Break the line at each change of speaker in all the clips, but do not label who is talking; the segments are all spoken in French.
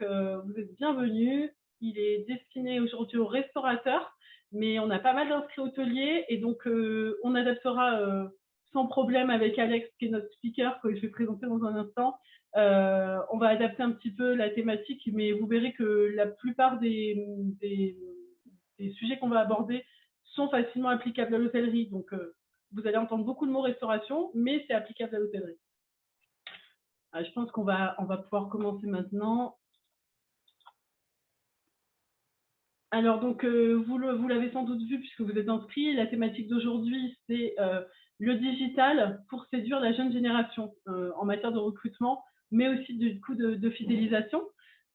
vous êtes bienvenus. Il est destiné aujourd'hui aux restaurateurs, mais on a pas mal d'inscrits hôteliers et donc on adaptera sans problème avec Alex, qui est notre speaker, que je vais présenter dans un instant. On va adapter un petit peu la thématique, mais vous verrez que la plupart des sujets qu'on va aborder sont facilement applicables à l'hôtellerie. Donc, vous allez entendre beaucoup de mots restauration, mais c'est applicable à l'hôtellerie. Je pense qu'on va pouvoir commencer maintenant. Alors, donc, vous l'avez sans doute vu puisque vous êtes inscrits. La thématique d'aujourd'hui, c'est le digital pour séduire la jeune génération en matière de recrutement, mais aussi du coup de fidélisation.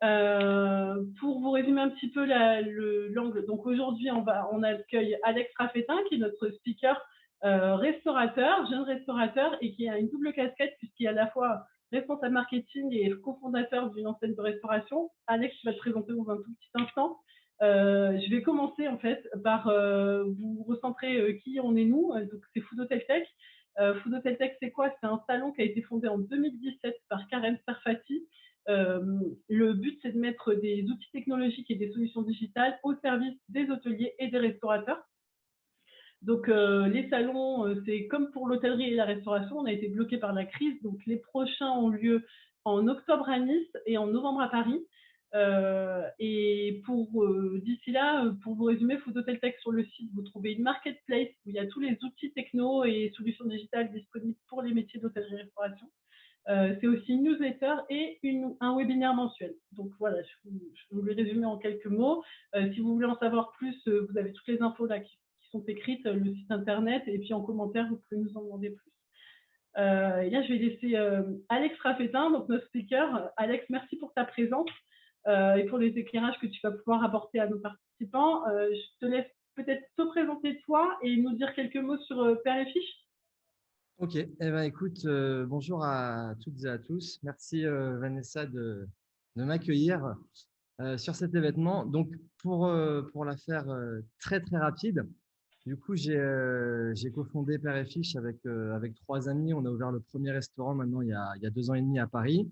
Pour vous résumer un petit peu l'angle, donc aujourd'hui, on accueille Alex Raffetin, qui est notre speaker restaurateur, jeune restaurateur, et qui a une double casquette puisqu'il est à la fois responsable marketing et cofondateur d'une enseigne de restauration. Alex, tu vas te présenter dans un tout petit instant. Je vais commencer en fait par vous recentrer qui on est nous. Donc c'est Food Hotel Tech. Food Hotel Tech, c'est quoi? C'est un salon qui a été fondé en 2017 par Karen Sarfati. Le but, c'est de mettre des outils technologiques et des solutions digitales au service des hôteliers et des restaurateurs. Donc, les salons, c'est comme pour l'hôtellerie et la restauration, on a été bloqué par la crise. Donc, les prochains ont lieu en octobre à Nice et en novembre à Paris. Et d'ici là, pour vous résumer, Food Hotel Tech sur le site, vous trouvez une marketplace où il y a tous les outils techno et solutions digitales disponibles pour les métiers d'hôtellerie-restauration. C'est aussi une newsletter et un webinaire mensuel. Donc voilà, je vous l'ai résumé en quelques mots. Si vous voulez en savoir plus, vous avez toutes les infos là qui sont écrites, le site internet, et puis en commentaire, vous pouvez nous en demander plus. Et là, je vais laisser Alex Raffetin, donc notre speaker. Alex, merci pour ta présence et pour les éclairages que tu vas pouvoir apporter à nos participants. Je te laisse peut-être te présenter toi et nous dire quelques mots sur Père et Fiche.
Ok, eh ben, écoute, bonjour à toutes et à tous. Merci Vanessa de m'accueillir sur cet événement. Donc, pour la faire très très rapide, du coup, j'ai cofondé Père et Fiche avec trois amis. On a ouvert le premier restaurant maintenant il y a 2 ans et demi à Paris.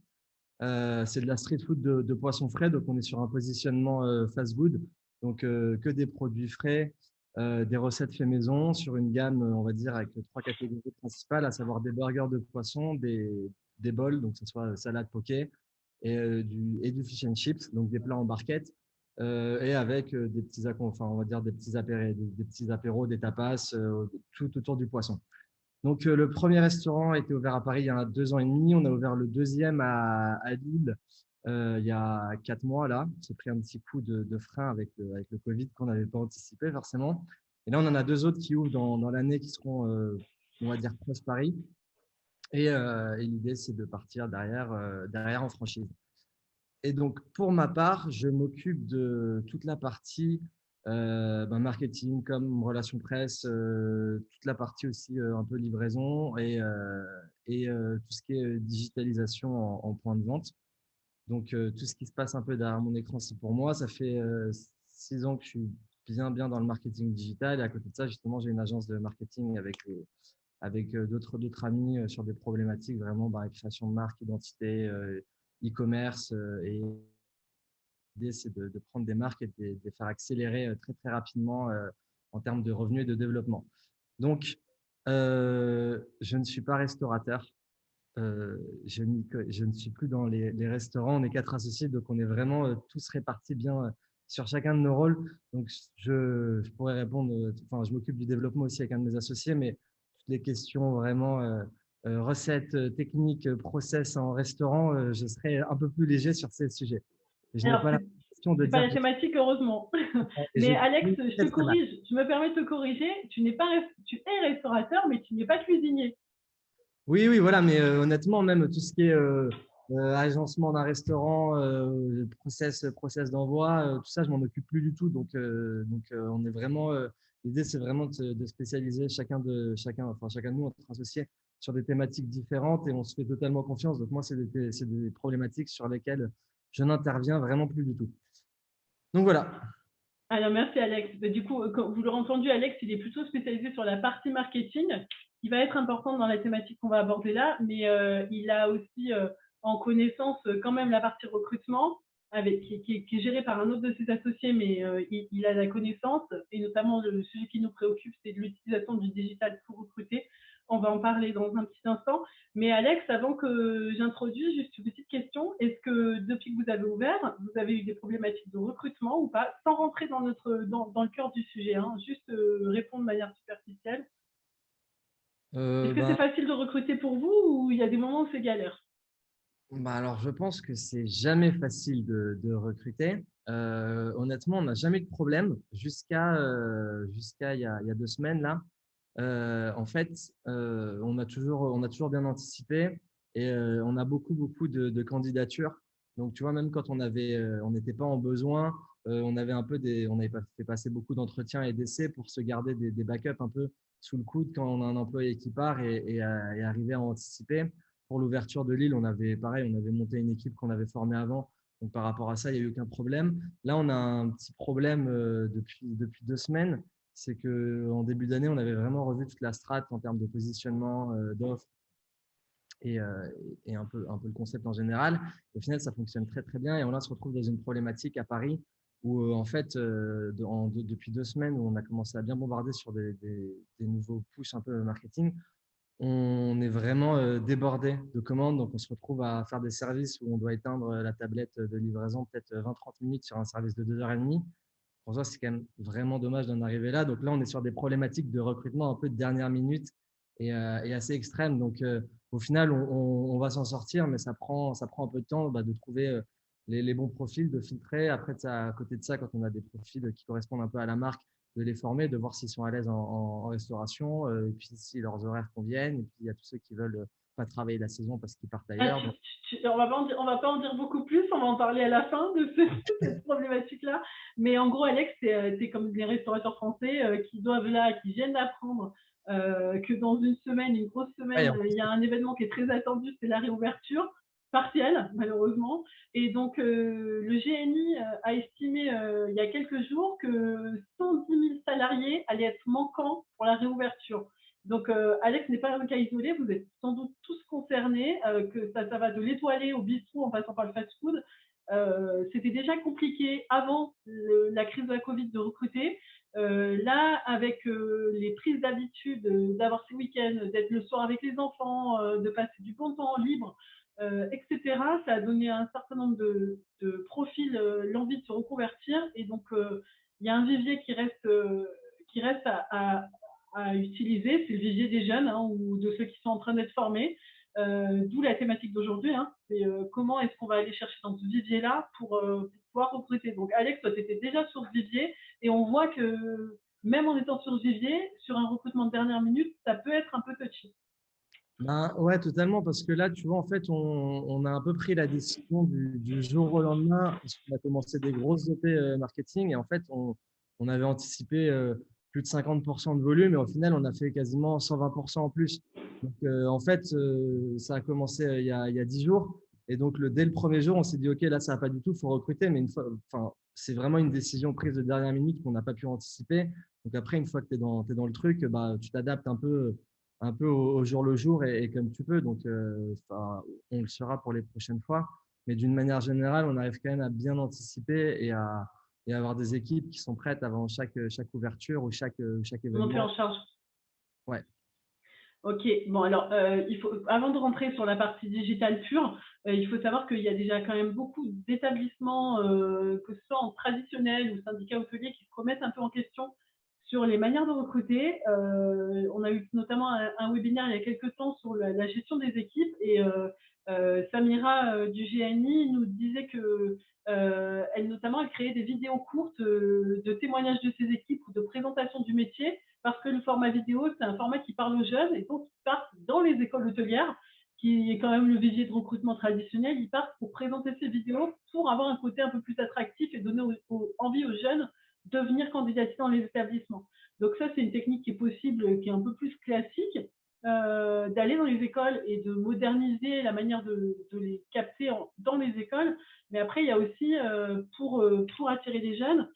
C'est de la street food de poisson frais, donc on est sur un positionnement fast food, donc que des produits frais, des recettes fait maison sur une gamme, on va dire, avec 3 catégories principales, à savoir des burgers de poisson, des bols, donc que ce soit salade, poké, et du fish and chips, donc des plats en barquette, et avec des petits, enfin, on va dire des petits apéros, des tapas, tout autour du poisson. Donc, le premier restaurant a été ouvert à Paris il y a 2 ans et demi. On a ouvert le deuxième à Lille il y a 4 mois. Là, j'ai pris un petit coup de frein avec le Covid qu'on n'avait pas anticipé forcément. Et là, on en a 2 autres qui ouvrent dans l'année qui seront, on va dire, proche Paris. Et l'idée, c'est de partir derrière en franchise. Et donc, pour ma part, je m'occupe de toute la partie marketing, comme relation presse, toute la partie aussi un peu livraison et tout ce qui est digitalisation en point de vente. Donc, tout ce qui se passe un peu derrière mon écran, c'est pour moi. Ça fait 6 ans que je suis bien dans le marketing digital. Et à côté de ça, justement, j'ai une agence de marketing avec d'autres amis sur des problématiques vraiment création de marque, identité, e-commerce et l'idée, c'est de prendre des marques et de les faire accélérer très, très rapidement en termes de revenus et de développement. Donc, je ne suis pas restaurateur. Je ne suis plus dans les restaurants. On est 4 associés, donc on est vraiment tous répartis bien sur chacun de nos rôles. Donc, je pourrais répondre, enfin, je m'occupe du développement aussi avec un de mes associés, mais toutes les questions vraiment recettes, techniques, process en restaurant, je serai un peu plus léger sur ces sujets. Et je n'ai
Alors,
pas la question de
c'est pas
dire.
la thématique, heureusement. Mais Alex, je te corrige, je me permets de te corriger. Tu es restaurateur, mais tu n'es pas cuisinier.
Oui, voilà, mais honnêtement, même tout ce qui est agencement d'un restaurant, process d'envoi, tout ça, je m'en occupe plus du tout. Donc, on est vraiment. L'idée, c'est vraiment de spécialiser chacun de nous, entre associés, sur des thématiques différentes et on se fait totalement confiance. Donc, moi, c'est des problématiques sur lesquelles je n'interviens vraiment plus du tout. Donc, voilà.
Alors, merci Alex. Du coup, comme vous l'aurez entendu, Alex, il est plutôt spécialisé sur la partie marketing, qui va être importante dans la thématique qu'on va aborder là, mais il a aussi en connaissance quand même la partie recrutement, qui est géré par un autre de ses associés, mais il a la connaissance, et notamment le sujet qui nous préoccupe, c'est l'utilisation du digital pour recruter. On va en parler dans un petit instant. Mais Alex, avant que j'introduise, juste une petite question. Est-ce que depuis que vous avez ouvert, vous avez eu des problématiques de recrutement ou pas, sans rentrer dans le cœur du sujet, hein, juste répondre de manière superficielle. Est-ce que c'est
Ben,
facile de recruter pour vous ou il y a des moments où c'est galère?
alors, je pense que c'est jamais facile de recruter. Honnêtement, on n'a jamais eu de problème jusqu'à il y a 2 semaines là. En fait, on a toujours bien anticipé et on a beaucoup de candidatures. Donc, tu vois, même quand on n'était pas en besoin, on avait fait passer beaucoup d'entretiens et d'essais pour se garder des backups un peu sous le coude quand on a un employé qui part et arriver à anticiper. Pour l'ouverture de Lille, on avait monté une équipe qu'on avait formée avant. Donc, par rapport à ça, il n'y a eu aucun problème. Là, on a un petit problème depuis 2 semaines, c'est qu'en début d'année, on avait vraiment revu toute la strate en termes de positionnement, d'offres et, euh, et un peu le concept en général. Au final, ça fonctionne très bien et on là, se retrouve dans une problématique à Paris où, en fait, depuis 2 semaines, où on a commencé à bien bombarder sur des nouveaux push un peu marketing, on est vraiment débordé de commandes. Donc, on se retrouve à faire des services où on doit éteindre la tablette de livraison peut-être 20-30 minutes sur un service de 2h30. Pour ça, c'est quand même vraiment dommage d'en arriver là. Donc là, on est sur des problématiques de recrutement un peu de dernière minute et assez extrêmes. Donc au final, on va s'en sortir, mais ça prend un peu de temps de trouver les bons profils, de filtrer. Après, à côté de ça, quand on a des profils qui correspondent un peu à la marque, de les former, de voir s'ils sont à l'aise en restauration, et puis si leurs horaires conviennent. Et puis il y a tous ceux qui veulent pas travailler la saison parce qu'ils partent
Ah,
ailleurs. Donc,
on va pas en dire beaucoup plus, on va en parler à la fin de cette problématique-là. Mais en gros, Alex, c'est comme les restaurateurs français qui viennent d'apprendre que dans une semaine, une grosse
ouais,
semaine, il y a un événement qui est très attendu, c'est la réouverture partielle, malheureusement. Et donc, le GNI a estimé il y a quelques jours que 110 000 salariés allaient être manquants pour la réouverture. Donc, Alex n'est pas un cas isolé, vous êtes sans doute tous concernés, que ça va de l'étoilé au bistrot en passant par le fast-food. C'était déjà compliqué avant la crise de la Covid de recruter. Là, avec les prises d'habitude d'avoir ces week-ends, d'être le soir avec les enfants, de passer du bon temps libre, etc., ça a donné à un certain nombre de profils l'envie de se reconvertir. Et donc, il y a un vivier qui reste à utiliser, c'est le vivier des jeunes hein, ou de ceux qui sont en train d'être formés. D'où la thématique d'aujourd'hui, hein, c'est comment est-ce qu'on va aller chercher dans ce vivier-là pour pouvoir recruter. Donc Alex, toi, tu étais déjà sur ce vivier et on voit que même en étant sur ce vivier, sur un recrutement de dernière minute, ça peut être un peu touchy.
ben, ouais, totalement, parce que là, tu vois, en fait, on a un peu pris la décision du jour au lendemain, parce qu'on a commencé des grosses OP marketing, et en fait, on avait anticipé plus de 50% de volume, et au final, on a fait quasiment 120% en plus. Donc, en fait, ça a commencé il y a 10 jours, et donc, dès le premier jour, on s'est dit, OK, là, ça va pas du tout, il faut recruter, mais enfin, c'est vraiment une décision prise de dernière minute qu'on n'a pas pu anticiper. Donc, après, une fois que tu es dans le truc, bah, tu t'adaptes un peu au jour le jour et comme tu peux. Donc, on le sera pour les prochaines fois. Mais d'une manière générale, on arrive quand même à bien anticiper et à avoir des équipes qui sont prêtes avant chaque ouverture ou chaque
Monter
événement.
en charge.
Ouais.
Ok, bon alors avant de rentrer sur la partie digitale pure, il faut savoir qu'il y a déjà quand même beaucoup d'établissements, que ce soit en traditionnel ou syndicats hôteliers, qui se remettent un peu en question sur les manières de recruter. On a eu notamment un webinaire il y a quelques temps sur la gestion des équipes et Samira du GNI nous disait que elle créait des vidéos courtes de témoignages de ses équipes ou de présentation du métier parce que le format vidéo, c'est un format qui parle aux jeunes et donc ils partent dans les écoles hôtelières, qui est quand même le vivier de recrutement traditionnel. Ils partent pour présenter ces vidéos pour avoir un côté un peu plus attractif et donner envie aux jeunes de venir candidater dans les établissements. Donc ça, c'est une technique qui est possible, qui est un peu plus classique, d'aller dans les écoles et de moderniser la manière de les capter dans les écoles. Mais après, il y a aussi, pour attirer les jeunes,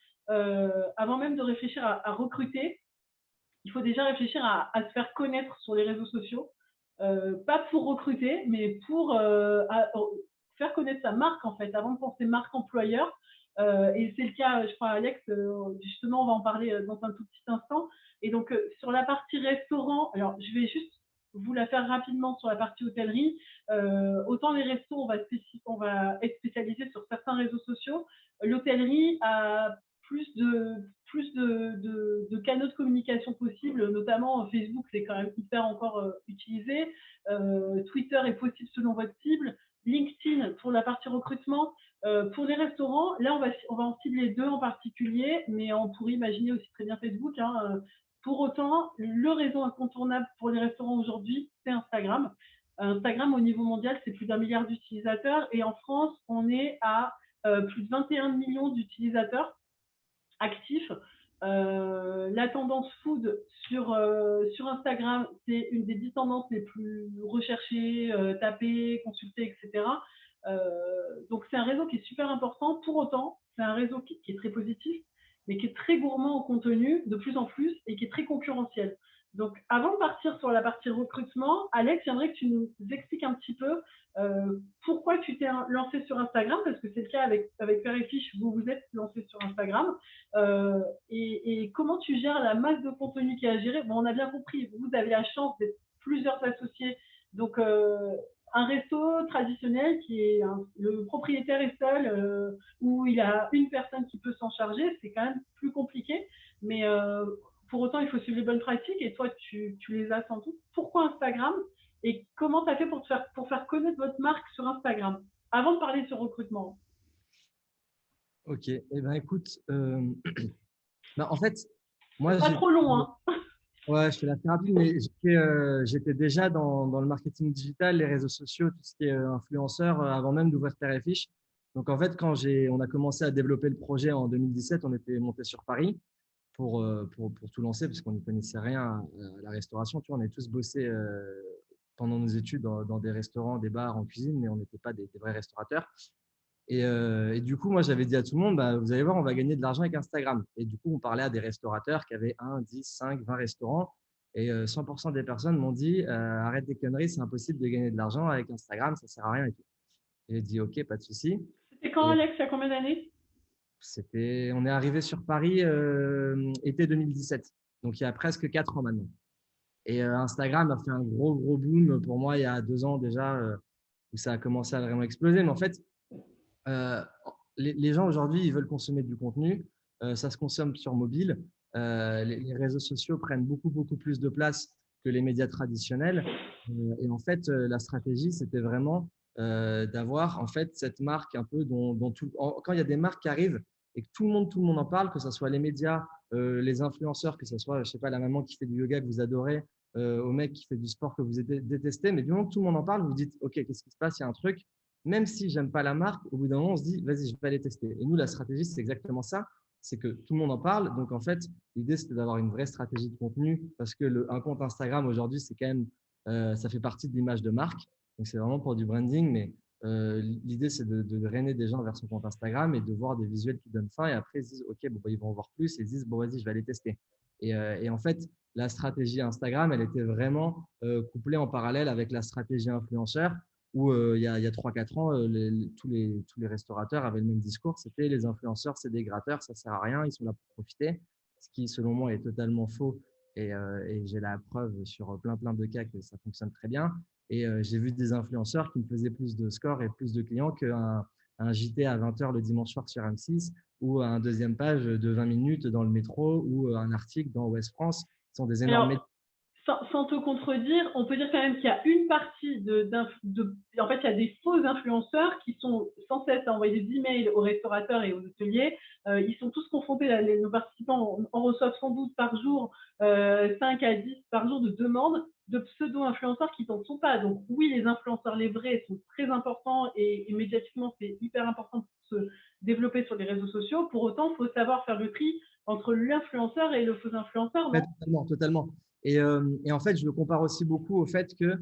avant même de réfléchir à recruter, il faut déjà réfléchir à se faire connaître sur les réseaux sociaux, pas pour recruter, mais pour faire connaître sa marque, en fait, avant de penser marque employeur. Et c'est le cas, je crois, Alex, justement, on va en parler dans un tout petit instant. Et donc, sur la partie restaurant, alors je vais juste vous la faire rapidement sur la partie hôtellerie. Autant les restos, on va être spécialisé sur certains réseaux sociaux. L'hôtellerie a plus de canaux de communication possibles, notamment Facebook, c'est quand même hyper encore utilisé. Twitter est possible selon votre cible. LinkedIn pour la partie recrutement. Pour les restaurants, là, on va en cibler deux en particulier, mais on pourrait imaginer aussi très bien Facebook. Hein. Pour autant, le réseau incontournable pour les restaurants aujourd'hui, c'est Instagram. Instagram, au niveau mondial, c'est plus d'1 milliard d'utilisateurs. Et en France, on est à plus de 21 millions d'utilisateurs actifs. La tendance food sur Instagram, c'est une des 10 tendances les plus recherchées, tapées, consultées, etc. Donc, c'est un réseau qui est super important. Pour autant, c'est un réseau qui est très positif, mais qui est très gourmand en contenu, de plus en plus, et qui est très concurrentiel. Donc, avant de partir sur la partie recrutement, Alex, j'aimerais que tu nous expliques un petit peu pourquoi tu t'es lancé sur Instagram, parce que c'est le cas avec Père et Fiche, vous vous êtes lancé sur Instagram, et comment tu gères la masse de contenu qui est à gérer. Bon, on a bien compris, vous avez la chance d'être plusieurs associés, donc un resto traditionnel qui est le propriétaire est seul, où il a une personne qui peut s'en charger, c'est quand même plus compliqué, mais pour autant il faut suivre les bonnes pratiques, et toi tu les as sans doute. Pourquoi Instagram, et comment tu as fait pour faire connaître votre marque sur Instagram avant de parler sur recrutement?
Ok, eh ben, écoute, en fait, moi,
Pas trop long, hein.
ouais, je fais la fais rapide, mais j'étais déjà dans le marketing digital, les réseaux sociaux, tout ce qui est influenceur, avant même d'ouvrir Terre et Fiche. Donc, en fait, quand on a commencé à développer le projet en 2017, on était monté sur Paris pour tout lancer, parce qu'on n'y connaissait rien à la restauration. Tu vois, on est tous bossé pendant nos études dans des restaurants, des bars, en cuisine, mais on n'était pas des vrais restaurateurs. Et du coup, moi, j'avais dit à tout le monde, bah, vous allez voir, on va gagner de l'argent avec Instagram. Et du coup, on parlait à des restaurateurs qui avaient 1, 10, 5, 20 restaurants. Et 100% des personnes m'ont dit, arrête tes conneries, c'est impossible de gagner de l'argent avec Instagram, ça sert à rien et tout. Et j'ai dit, OK, pas de souci.
C'était quand,
Et
Alex, il y a combien d'années?
on est arrivé sur Paris été 2017. Donc, il y a presque 4 ans maintenant. Et Instagram a fait un gros, gros boom pour moi il y a 2 ans déjà, où ça a commencé à vraiment exploser. Mais en fait, euh, les gens aujourd'hui, ils veulent consommer du contenu. Ça se consomme sur mobile. Les réseaux sociaux prennent beaucoup, beaucoup plus de place que les médias traditionnels. Et en fait, la stratégie, c'était vraiment d'avoir en fait cette marque un peu quand il y a des marques qui arrivent et que tout le monde en parle, que ce soit les médias, les influenceurs, que ce soit, je sais pas, la maman qui fait du yoga que vous adorez, au mec qui fait du sport que vous détestez, mais du moment que tout le monde en parle, vous vous dites, OK, qu'est-ce qui se passe? Il y a un truc. Même si j'aime pas la marque, au bout d'un moment, on se dit, vas-y, je vais aller tester. Et nous, la stratégie, c'est exactement ça. C'est que tout le monde en parle. Donc, en fait, l'idée, c'était d'avoir une vraie stratégie de contenu parce que un compte Instagram aujourd'hui, c'est quand même, ça fait partie de l'image de marque. Donc, c'est vraiment pour du branding. Mais l'idée, c'est de drainer des gens vers son compte Instagram et de voir des visuels qui donnent faim. Et après, ils se disent, OK, bon, bah, ils vont en voir plus. Et ils se disent, bon, vas-y, je vais aller tester. Et en fait, la stratégie Instagram, elle était vraiment couplée en parallèle avec la stratégie influenceur où il y a 3-4 ans, tous les restaurateurs avaient le même discours, c'était les influenceurs, c'est des gratteurs, ça sert à rien, ils sont là pour profiter, ce qui selon moi est totalement faux et j'ai la preuve sur plein de cas que ça fonctionne très bien. Et j'ai vu des influenceurs qui me faisaient plus de scores et plus de clients qu'un JT à 20h le dimanche soir sur M6 ou un deuxième page de 20 minutes dans le métro ou un article dans Ouest France. Ce sont des énormes médias.
Alors, sans te contredire, on peut dire quand même qu'il y a une partie en fait, il y a des faux influenceurs qui sont sans cesse à envoyer des emails aux restaurateurs et aux hôteliers. Ils sont tous confrontés, nos participants en reçoivent sans doute par jour 5 à 10 par jour de demandes de pseudo-influenceurs qui n'en sont pas. Donc oui, les influenceurs, les vrais, sont très importants et médiatiquement, c'est hyper important pour se développer sur les réseaux sociaux. Pour autant, il faut savoir faire le tri entre l'influenceur et le faux influenceur,
Ouais,
non?
totalement, totalement. Et en fait, je le compare aussi beaucoup au fait que,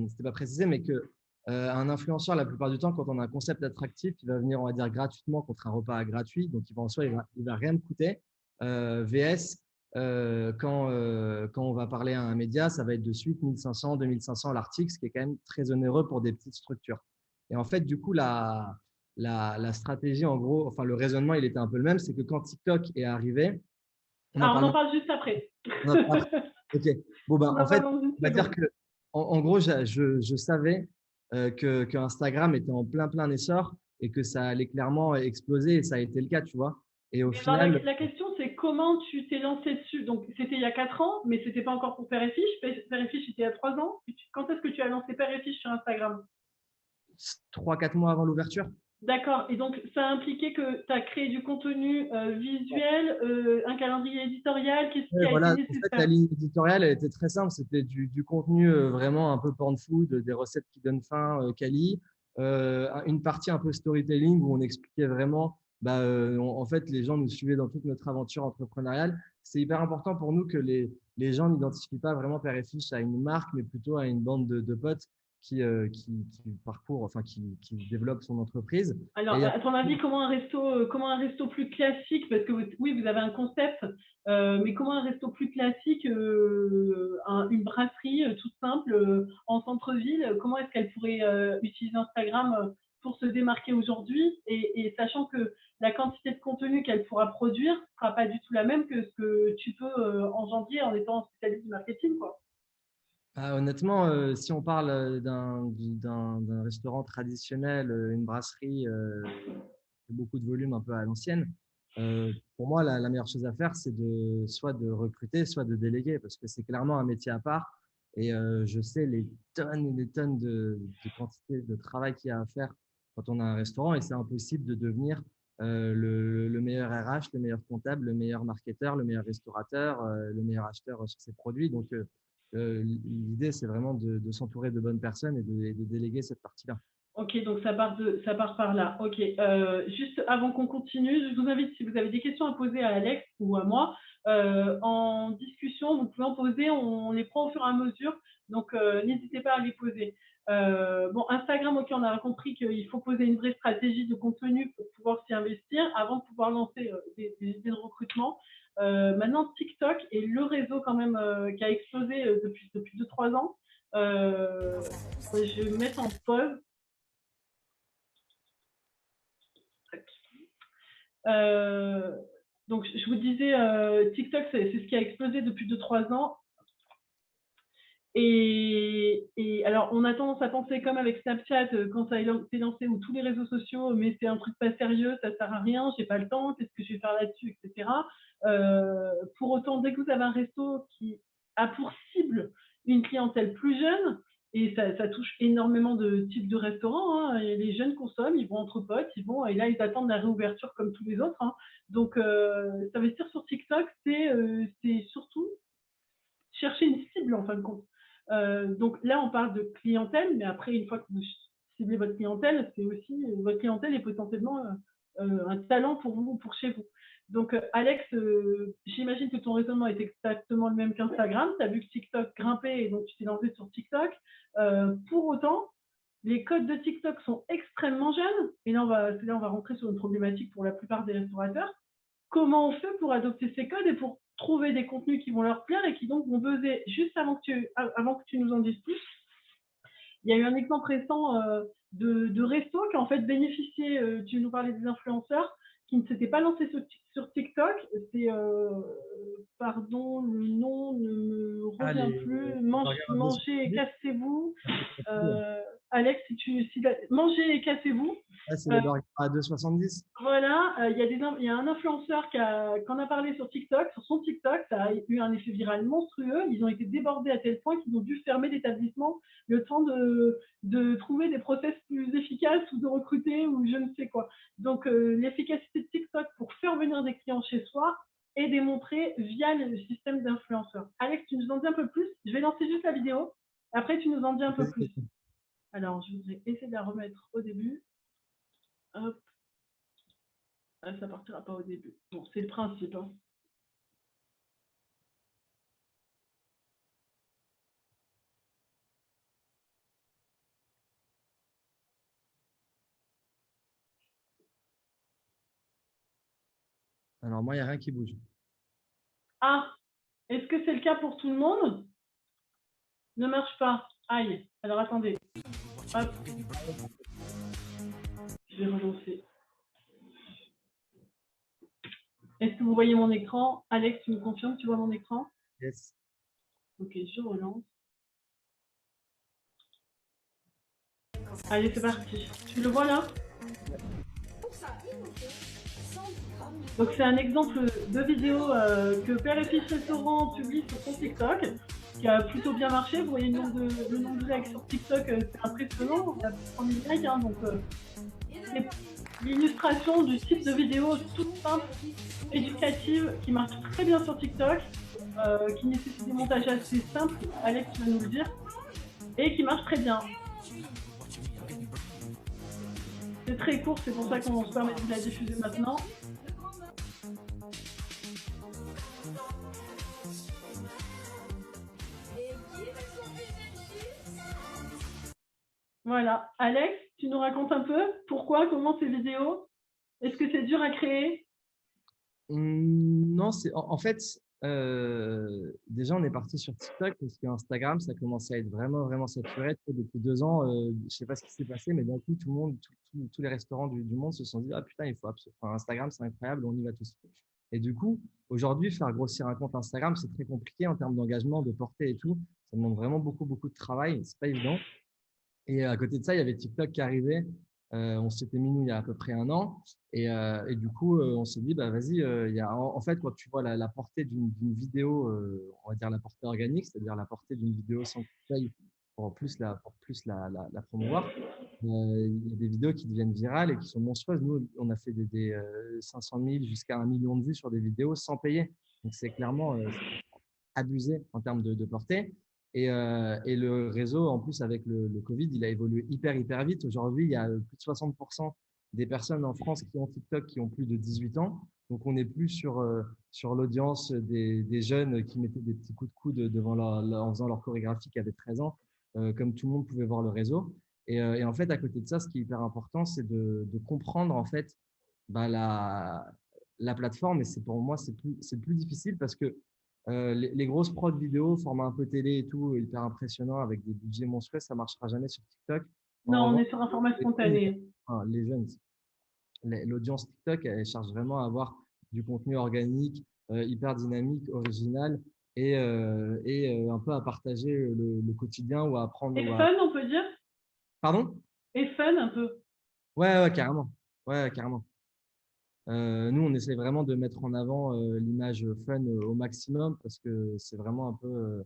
c'était pas précisé, mais que un influenceur, la plupart du temps, quand on a un concept attractif, il va venir, on va dire, gratuitement contre un repas gratuit. Donc, en soi, il va rien me coûter. VS, quand on va parler à un média, ça va être de suite 1500, 2500 l'article, ce qui est quand même très onéreux pour des petites structures. Et en fait, du coup, la stratégie, en gros, enfin, le raisonnement, il était un peu le même. C'est que quand TikTok est arrivé, on en
Ah, on
parle
en
maintenant.
parle juste après.
On en parle après. Ok. Bon, ben,
On
en
en parle
fait,
dans une
on va dire
seconde.
que, en gros, je savais que Instagram était en plein essor et que ça allait clairement exploser. Et ça a été le cas, tu vois. Et au
Mais alors,
final,
la question, c'est comment tu t'es lancé dessus. Donc, c'était il y a 4 ans, mais c'était pas encore pour Père et Fiche. Père et Fiche, c'était il y a 3 ans. Quand est-ce que tu as lancé Père et Fiche sur Instagram?
3-4 mois avant l'ouverture.
D'accord. Et donc, ça a impliqué que tu as créé du contenu visuel, un calendrier éditorial. Qu'est-ce qui
Ouais,
a été
voilà, en fait, la
nécessaire?
ligne éditoriale, elle était très simple. C'était du contenu vraiment un peu porn food, des recettes qui donnent faim, quali. Une partie un peu storytelling où on expliquait vraiment, bah, en fait, les gens nous suivaient dans toute notre aventure entrepreneuriale. C'est hyper important pour nous que les gens n'identifient pas vraiment Père et Fiche à une marque, mais plutôt à une bande de potes qui parcourent, enfin, qui développent son entreprise. Et il
Alors,
y a
à ton avis, comment un resto plus classique, parce que oui, vous avez un concept, mais comment un resto plus classique, une brasserie toute simple en centre-ville, comment est-ce qu'elle pourrait utiliser Instagram pour se démarquer aujourd'hui et sachant que la quantité de contenu qu'elle pourra produire ne sera pas du tout la même que ce que tu peux engendrer en étant spécialiste du marketing, quoi.
Ah, honnêtement, si on parle d'un restaurant traditionnel, une brasserie, beaucoup de volume un peu à l'ancienne, pour moi, la meilleure chose à faire, c'est soit de recruter, soit de déléguer, parce que c'est clairement un métier à part. Et je sais les tonnes et les tonnes de quantité de travail qu'il y a à faire quand on a un restaurant, et c'est impossible de devenir le meilleur RH, le meilleur comptable, le meilleur marketeur, le meilleur restaurateur, le meilleur acheteur sur ses produits. Donc, l'idée, c'est vraiment de s'entourer de bonnes personnes et de déléguer cette partie-là.
Ok, donc ça part par là. Ok, juste avant qu'on continue, je vous invite, si vous avez des questions à poser à Alex ou à moi, en discussion, vous pouvez en poser, on les prend au fur et à mesure, donc n'hésitez pas à les poser. Bon, Instagram, ok, on a compris qu'il faut poser une vraie stratégie de contenu pour pouvoir s'y investir avant de pouvoir lancer des idées de recrutement. Maintenant, TikTok est le réseau quand même qui a explosé depuis 2-3 ans. Je vais me mettre en pause. Euh, donc, je vous disais, TikTok, c'est ce qui a explosé depuis 2-3 ans. Et alors, on a tendance à penser comme avec Snapchat, quand ça a été lancé, ou tous les réseaux sociaux, mais c'est un truc pas sérieux, ça sert à rien, j'ai pas le temps, qu'est-ce que je vais faire là-dessus, etc. Pour autant, dès que vous avez un resto qui a pour cible une clientèle plus jeune, et ça touche énormément de types de restaurants, hein, et les jeunes consomment, ils vont entre potes, ils vont, et là, ils attendent la réouverture comme tous les autres. Hein. Donc, s'investir sur TikTok, c'est surtout chercher une cible en fin de compte. Donc là, on parle de clientèle, mais après, une fois que vous ciblez votre clientèle, c'est aussi votre clientèle est potentiellement un talent pour vous, pour chez vous. Donc, Alex, j'imagine que ton raisonnement est exactement le même qu'Instagram. Tu as vu que TikTok grimpait et donc tu t'es lancé sur TikTok. Pour autant, les codes de TikTok sont extrêmement jeunes. Et là, on va rentrer sur une problématique pour la plupart des restaurateurs. Comment on fait pour adopter ces codes et pour trouver des contenus qui vont leur plaire et qui donc vont buzzer juste avant que tu nous en dises plus. Il y a eu un exemple récent de resto qui a en fait bénéficié, tu nous parlais des influenceurs, qui ne s'étaient pas lancés sur TikTok. C'est, pardon, le nom ne me
Ah,
revient plus.
les burgers à
Mangez et
2,70.
cassez-vous.
Ah, c'est pas cool.
Alex, mangez et cassez-vous.
Ah, c'est les
Euh,
burgers à 2,70.
voilà, il y a un influenceur qui en a parlé sur TikTok, sur son TikTok, ça a eu un effet viral monstrueux. Ils ont été débordés à tel point qu'ils ont dû fermer l'établissement le temps de trouver des process plus efficaces ou de recruter ou je ne sais quoi. Donc, l'efficacité de TikTok pour faire venir des clients chez soi est démontrée via le système d'influenceurs. Alex, tu nous en dis un peu plus? Je vais lancer juste la vidéo. Après, tu nous en dis un peu plus. Alors, je voudrais essayer de la remettre au début. Hop. Ah, ça partira pas au début. Bon, c'est le principe. Hein.
Alors, moi, il n'y a rien qui bouge.
Ah, est-ce que c'est le cas pour tout le monde? Ne marche pas. Aïe. Alors attendez. Hop. Je vais relancer. Est-ce que vous voyez mon écran? Alex, tu me confirmes que tu vois mon écran?
Yes.
Ok, je relance. Allez, c'est parti. Tu le vois là? Donc c'est un exemple de vidéo que Père et Fils Restaurant publie sur son TikTok, qui a plutôt bien marché. Vous voyez le nombre de likes sur TikTok, c'est impressionnant. On a 3000 likes, hein, donc c'est l'illustration du type de vidéo toute simple, éducative, qui marche très bien sur TikTok, qui nécessite des montages assez simples, Alex va nous le dire, et qui marche très bien. C'est très court, c'est pour ça qu'on se permet de la diffuser maintenant. Voilà. Alex, tu nous racontes un peu pourquoi, comment ces vidéos? Est-ce que c'est dur à créer?
Non, en fait, déjà, on est parti sur TikTok parce qu'Instagram, ça commençait à être vraiment, vraiment saturé. Depuis 2 ans, je sais pas ce qui s'est passé, mais d'un coup, tout le monde, tous les restaurants du monde se sont dit, ah putain, il faut absolument, enfin, Instagram, c'est incroyable, on y va tous. Et du coup, aujourd'hui, faire grossir un compte Instagram, c'est très compliqué en termes d'engagement, de portée et tout. Ça demande vraiment beaucoup, beaucoup de travail. C'est pas évident. Et à côté de ça, il y avait TikTok qui arrivait. On s'était mis, nous, il y a à peu près un an. Et du coup, on s'est dit, bah, vas-y, en fait, quand tu vois la portée d'une vidéo, on va dire la portée organique, c'est-à-dire la portée d'une vidéo sans conseil pour plus la promouvoir, il y a des vidéos qui deviennent virales et qui sont monstrueuses. Nous, on a fait des 500 000 jusqu'à 1 million de vues sur des vidéos sans payer. Donc, c'est clairement abusé en termes de portée. Et le réseau, en plus, avec le Covid, il a évolué hyper, hyper vite. Aujourd'hui, il y a plus de 60% des personnes en France qui ont TikTok qui ont plus de 18 ans. Donc, on n'est plus sur l'audience des jeunes qui mettaient des petits coups de coude devant en faisant leur chorégraphie qui avait 13 ans, comme tout le monde pouvait voir le réseau. Et en fait, à côté de ça, ce qui est hyper important, c'est de comprendre en fait bah, la plateforme. Et c'est pour moi, c'est plus difficile parce que les grosses prods vidéo, format un peu télé et tout, hyper impressionnant avec des budgets monstrueux, ça marchera jamais sur TikTok. En
Non, on
revanche,
est sur un format
les jeunes,
spontané.
les jeunes, l'audience TikTok, elle cherche vraiment à avoir du contenu organique, hyper dynamique, original et un peu à partager le quotidien ou à apprendre.
Et fun, on peut dire?
Pardon?
Et fun un peu.
Ouais, ouais, carrément. Ouais, carrément. Nous, on essaie vraiment de mettre en avant l'image fun au maximum parce que c'est vraiment un peu,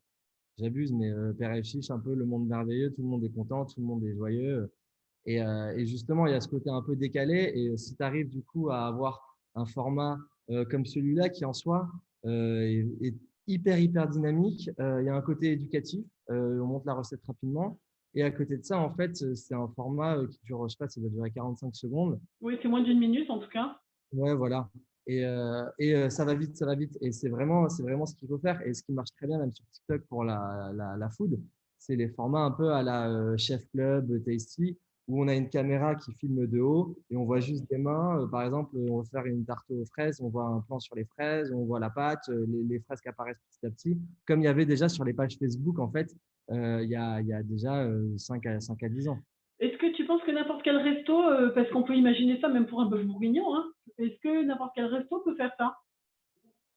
j'abuse, mais Père et Chiche, un peu le monde merveilleux, tout le monde est content, tout le monde est joyeux. Et justement, il y a ce côté un peu décalé. Et si tu arrives du coup à avoir un format comme celui-là qui en soi est hyper, hyper dynamique, il y a un côté éducatif, on monte la recette rapidement. Et à côté de ça, en fait, c'est un format qui dure, je sais pas, ça doit durer 45 secondes.
Oui, c'est moins d'1 minute en tout cas.
Ouais, voilà. Et ça va vite, ça va vite. Et c'est vraiment ce qu'il faut faire. Et ce qui marche très bien, même sur TikTok pour la food, c'est les formats un peu à la Chef Club, Tasty, où on a une caméra qui filme de haut et on voit juste des mains. Par exemple, on va faire une tarte aux fraises, on voit un plan sur les fraises, on voit la pâte, les fraises qui apparaissent petit à petit, comme il y avait déjà sur les pages Facebook, en fait, il y a déjà 5 à 10 ans.
Est-ce que tu penses que n'importe quel resto, parce qu'on peut imaginer ça même pour un bœuf bourguignon, hein, est-ce que n'importe quel resto peut faire ça?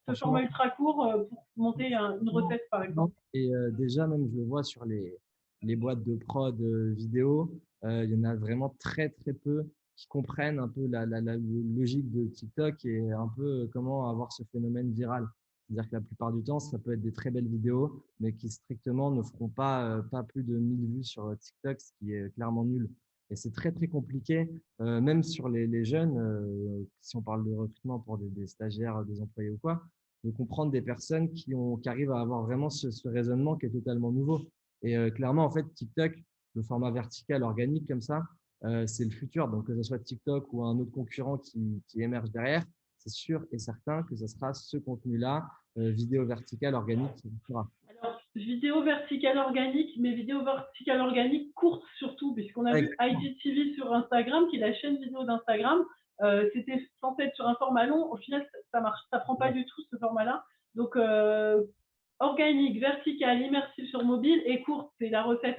Ce format
Franchement,
ultra court pour monter une recette par exemple.
et déjà, même, je le vois sur les boîtes de prod vidéo, il y en a vraiment très, très peu qui comprennent un peu la logique de TikTok et un peu comment avoir ce phénomène viral. C'est-à-dire que la plupart du temps, ça peut être des très belles vidéos, mais qui strictement ne feront pas plus de 1000 vues sur TikTok, ce qui est clairement nul. Et c'est très, très compliqué, même sur les jeunes, si on parle de recrutement pour des stagiaires, des employés ou quoi, de comprendre des personnes qui arrivent à avoir vraiment ce raisonnement qui est totalement nouveau. Et clairement, en fait, TikTok, le format vertical organique comme ça, c'est le futur. Donc, que ce soit TikTok ou un autre concurrent qui émerge derrière, c'est sûr et certain que ce sera ce contenu-là, vidéo verticale organique qui sera.
Alors, vidéo verticale organique, mais vidéo verticale organique courte surtout, puisqu'on a vu
Exactement.
IGTV sur Instagram, qui est la chaîne vidéo d'Instagram. C'était censé être sur un format long. Au final, ça marche, ça prend pas du tout ce format-là. Donc, organique, verticale, immersive sur mobile et courte. C'est la recette.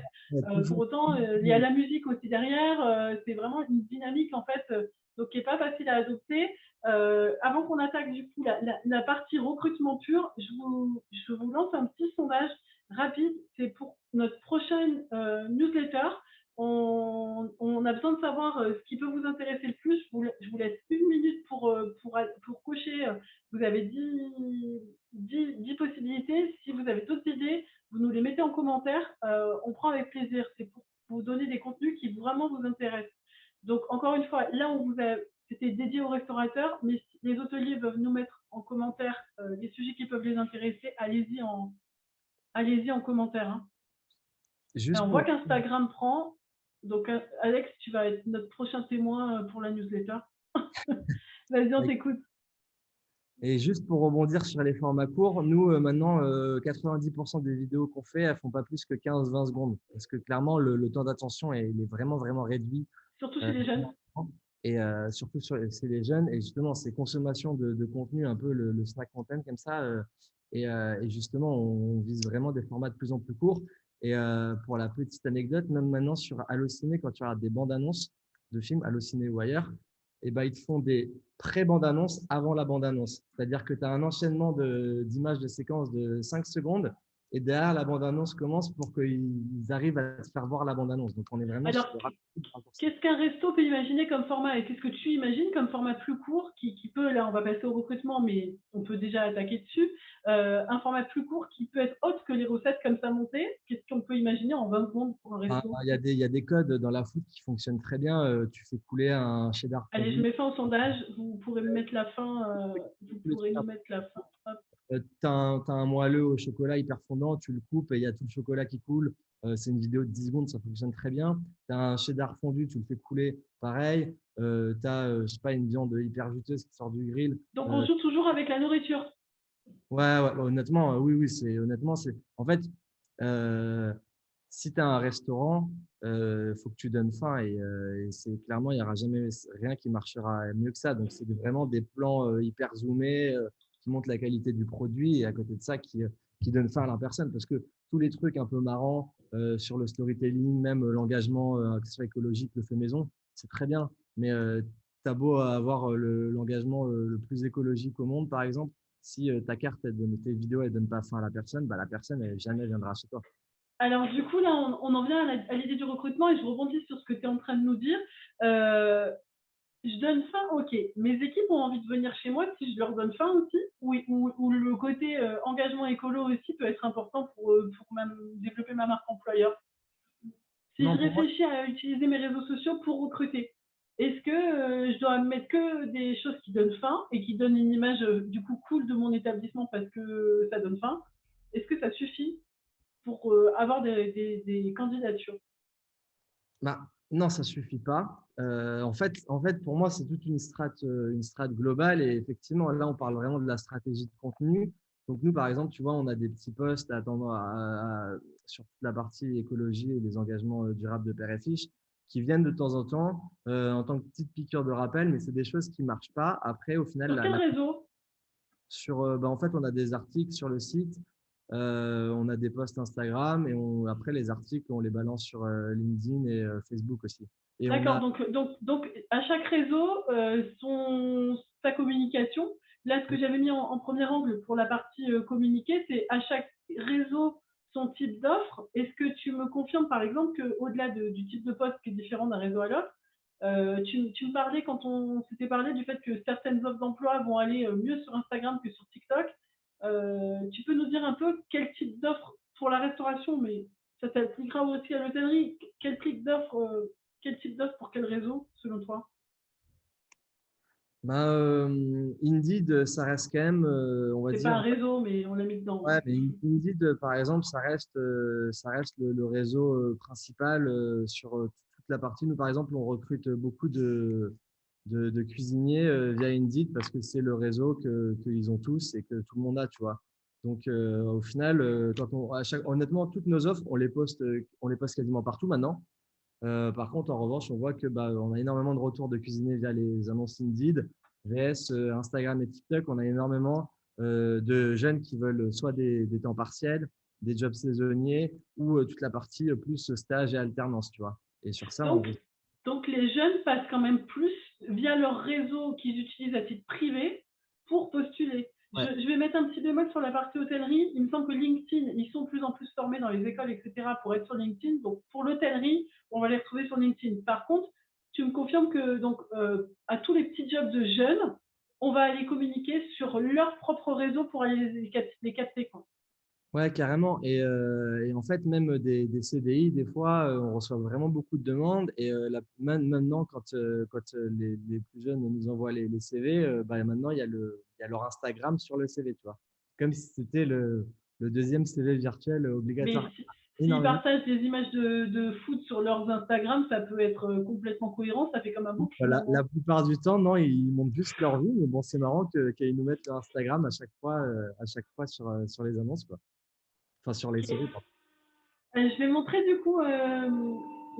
Pour autant, il y a la musique aussi derrière. C'est vraiment une dynamique en fait, donc qui n'est pas facile à adopter. Avant qu'on attaque du coup la partie recrutement pur, je vous lance un petit sondage rapide. C'est pour notre prochaine newsletter. On a besoin de savoir ce qui peut vous intéresser le plus. Je vous laisse 1 minute pour cocher. Vous avez 10 possibilités. Si vous avez d'autres idées, vous nous les mettez en commentaire. On prend avec plaisir. C'est pour vous donner des contenus qui vraiment vous intéressent. Donc, encore une fois, là où c'était dédié aux restaurateurs, mais si les hôteliers peuvent nous mettre en commentaire les sujets qui peuvent les intéresser, allez-y en commentaire. Hein.
Juste
On voit
pour,
qu'Instagram prend. Donc, Alex, tu vas être notre prochain témoin pour la newsletter. Vas-y, on t'écoute.
et juste pour rebondir sur les formats courts, nous, maintenant, 90% des vidéos qu'on fait, elles font pas plus que 15-20 secondes. Parce que clairement, le temps d'attention, il est vraiment, vraiment réduit.
Surtout chez les jeunes.
Et surtout chez les jeunes. Et justement, ces consommations de contenu, un peu le snack content comme ça. Et justement, on vise vraiment des formats de plus en plus courts. Et pour la petite anecdote, même maintenant sur Allociné, quand tu regardes des bandes annonces de films, Allociné ou ailleurs, et ben, ils te font des pré-bandes annonces avant la bande annonce. C'est-à-dire que tu as un enchaînement d'images de séquences de 5 secondes et derrière la bande annonce commence pour qu'ils arrivent à te faire voir la bande annonce. Donc on est vraiment
Alors, qu'est-ce qu'un resto peut imaginer comme format et qu'est-ce que tu imagines comme format plus court qui peut, là on va passer au recrutement, mais on peut déjà attaquer dessus, un format plus court qui peut être autre que les recettes comme ça montées. Qu'est-ce qu'on peut imaginer en 20 secondes pour un resto?
Il y a des codes dans la food qui fonctionnent très bien. Tu fais couler un cheddar.
Allez, je mets fin au sondage. Vous pourrez me mettre la fin. Vous pourrez nous mettre la fin.
Tu as, un moelleux au chocolat hyper fondant, tu le coupes et il y a tout le chocolat qui coule. C'est une vidéo de 10 secondes, ça fonctionne très bien. Tu as un cheddar fondu, tu le fais couler, pareil. Tu as, je sais pas, une viande hyper juteuse qui sort du grill.
Donc, on joue toujours avec la nourriture.
Ouais, honnêtement, oui, honnêtement, en fait, si tu as un restaurant, faut que tu donnes faim et c'est clairement, il n'y aura jamais rien qui marchera mieux que ça. Donc, c'est vraiment des plans hyper zoomés qui montrent la qualité du produit et à côté de ça, qui donnent faim à la personne. Parce que tous les trucs un peu marrants sur le storytelling, même l'engagement, que ce soit écologique, le fait maison, c'est très bien. Mais tu as beau avoir l'engagement le plus écologique au monde, par exemple, si ta carte, tes vidéos, elle donne pas faim à la personne, bah, la personne, elle jamais viendra chez toi.
Alors, du coup, là, on en vient à l'idée du recrutement et je rebondis sur ce que tu es en train de nous dire. Je donne faim, ok. Mes équipes ont envie de venir chez moi si je leur donne faim aussi, ou le côté engagement écolo aussi peut être important pour développer ma marque employeur. Si
Non,
je réfléchis à utiliser mes réseaux sociaux pour recruter, est-ce que je dois mettre que des choses qui donnent faim et qui donnent une image du coup cool de mon établissement parce que ça donne faim? Est-ce que ça suffit pour avoir des candidatures?
bah, non, ça suffit pas. En fait, pour moi, c'est toute une strate globale. Et effectivement, là, on parle vraiment de la stratégie de contenu. Donc, nous, par exemple, tu vois, on a des petits posts sur toute la partie écologie et les engagements durables de Père et Fiche qui viennent de temps en temps en tant que petite piqûre de rappel, mais c'est des choses qui marchent pas. Après, au final,
Sur quel réseau?
en fait, on a des articles sur le site, on a des posts Instagram et après les articles, on les balance sur LinkedIn et Facebook aussi. Et on
D'accord,
a,
donc à chaque réseau, sa communication. Là, ce que j'avais mis en premier angle pour la partie communiquer, c'est à chaque réseau son type d'offre. Est-ce que tu me confirmes, par exemple, qu'au-delà du type de poste qui est différent d'un réseau à l'autre, tu me parlais quand on s'était parlé du fait que certaines offres d'emploi vont aller mieux sur Instagram que sur TikTok. Tu peux nous dire un peu quel type d'offre pour la restauration, mais ça s'appliquera aussi à l'hôtellerie, quel type d'offre pour quel réseau, selon toi?
Indeed, ça reste quand même, on va
C'est pas
dire,
un réseau, mais on l'a mis dedans.
ouais, mais Indeed, par exemple, ça reste le réseau principal sur toute la partie. Nous, par exemple, on recrute beaucoup de cuisiniers via Indeed parce que c'est le réseau qu'ils ont tous et que tout le monde a, tu vois. Donc, au final, honnêtement, toutes nos offres, on les poste quasiment partout maintenant. Par contre, en revanche, on voit que on a énormément de retours de cuisiniers via les annonces Indeed, VS, Instagram et TikTok. On a énormément de jeunes qui veulent soit des temps partiels, des jobs saisonniers ou toute la partie plus stage et alternance, tu vois. Et sur ça,
Donc, donc les jeunes passent quand même plus via leur réseau qu'ils utilisent à titre privé pour postuler.
ouais,
Je vais mettre un petit bémol sur la partie hôtellerie. Il me semble que LinkedIn, ils sont de plus en plus formés dans les écoles, etc., pour être sur LinkedIn. Donc, pour l'hôtellerie, on va les retrouver sur LinkedIn. Par contre, tu me confirmes que donc, à tous les petits jobs de jeunes, on va aller communiquer sur leur propre réseau pour aller les capter, quoi.
ouais, carrément. Et en fait, même des CDI, des fois, on reçoit vraiment beaucoup de demandes. Et maintenant, quand les plus jeunes nous envoient les CV, bah, maintenant, il y a leur Instagram sur le CV, tu vois. Comme si c'était le deuxième CV virtuel
Mais
obligatoire.
s'ils
Énormément.
partagent des images de foot sur leurs Instagram, ça peut être complètement cohérent, ça fait comme un book
Voilà,
finalement.
la plupart du temps, non, ils montrent juste leur vie. Mais bon, c'est marrant qu'ils nous mettent leur Instagram à chaque fois sur les annonces, quoi. Enfin, sur les CV, pardon.
Je vais montrer du coup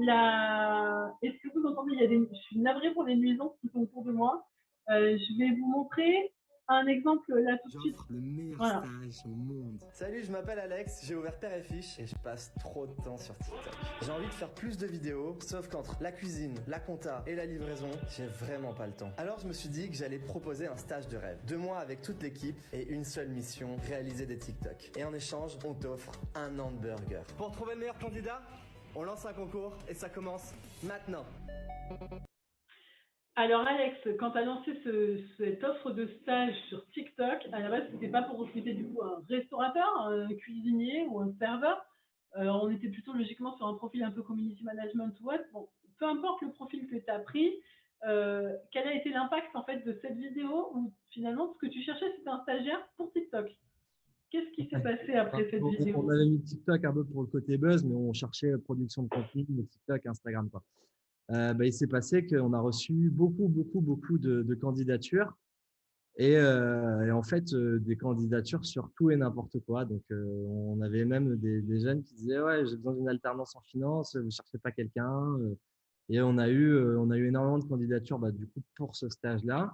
la. Est-ce que vous entendez? Je suis navrée pour les nuisances qui sont autour de moi. Je vais vous montrer un exemple là tout de suite.
J'offre le meilleur
Voilà.
stage au monde.
Salut, je m'appelle Alex, j'ai ouvert Père et Fiche et je passe trop de temps sur TikTok. J'ai envie de faire plus de vidéos, sauf qu'entre la cuisine, la compta et la livraison, j'ai vraiment pas le temps. Alors je me suis dit que j'allais proposer un stage de rêve. 2 mois avec toute l'équipe et une seule mission, réaliser des TikTok. Et en échange, on t'offre un an de burger. Pour trouver le meilleur candidat, on lance un concours et ça commence maintenant.
Alors Alex, quand tu as lancé cette offre de stage sur TikTok, à la base, c'était pas pour recruter du coup un restaurateur, un cuisinier ou un serveur. On était plutôt logiquement sur un profil un peu community management ou autre. Bon, peu importe le profil que tu as pris, quel a été l'impact en fait de cette vidéo où finalement ce que tu cherchais c'était un stagiaire pour TikTok. Qu'est-ce qui s'est
Ouais.
passé après cette
On
vidéo?
avait mis TikTok un peu pour le côté buzz, mais on cherchait production de contenu, de TikTok, Instagram, quoi. Bah, il s'est passé qu'on a reçu beaucoup de candidatures et en fait des candidatures sur tout et n'importe quoi. Donc on avait même des jeunes qui disaient ouais, j'ai besoin d'une alternance en finance, vous cherchez pas quelqu'un? Et on a eu énormément de candidatures bah, du coup pour ce stage-là.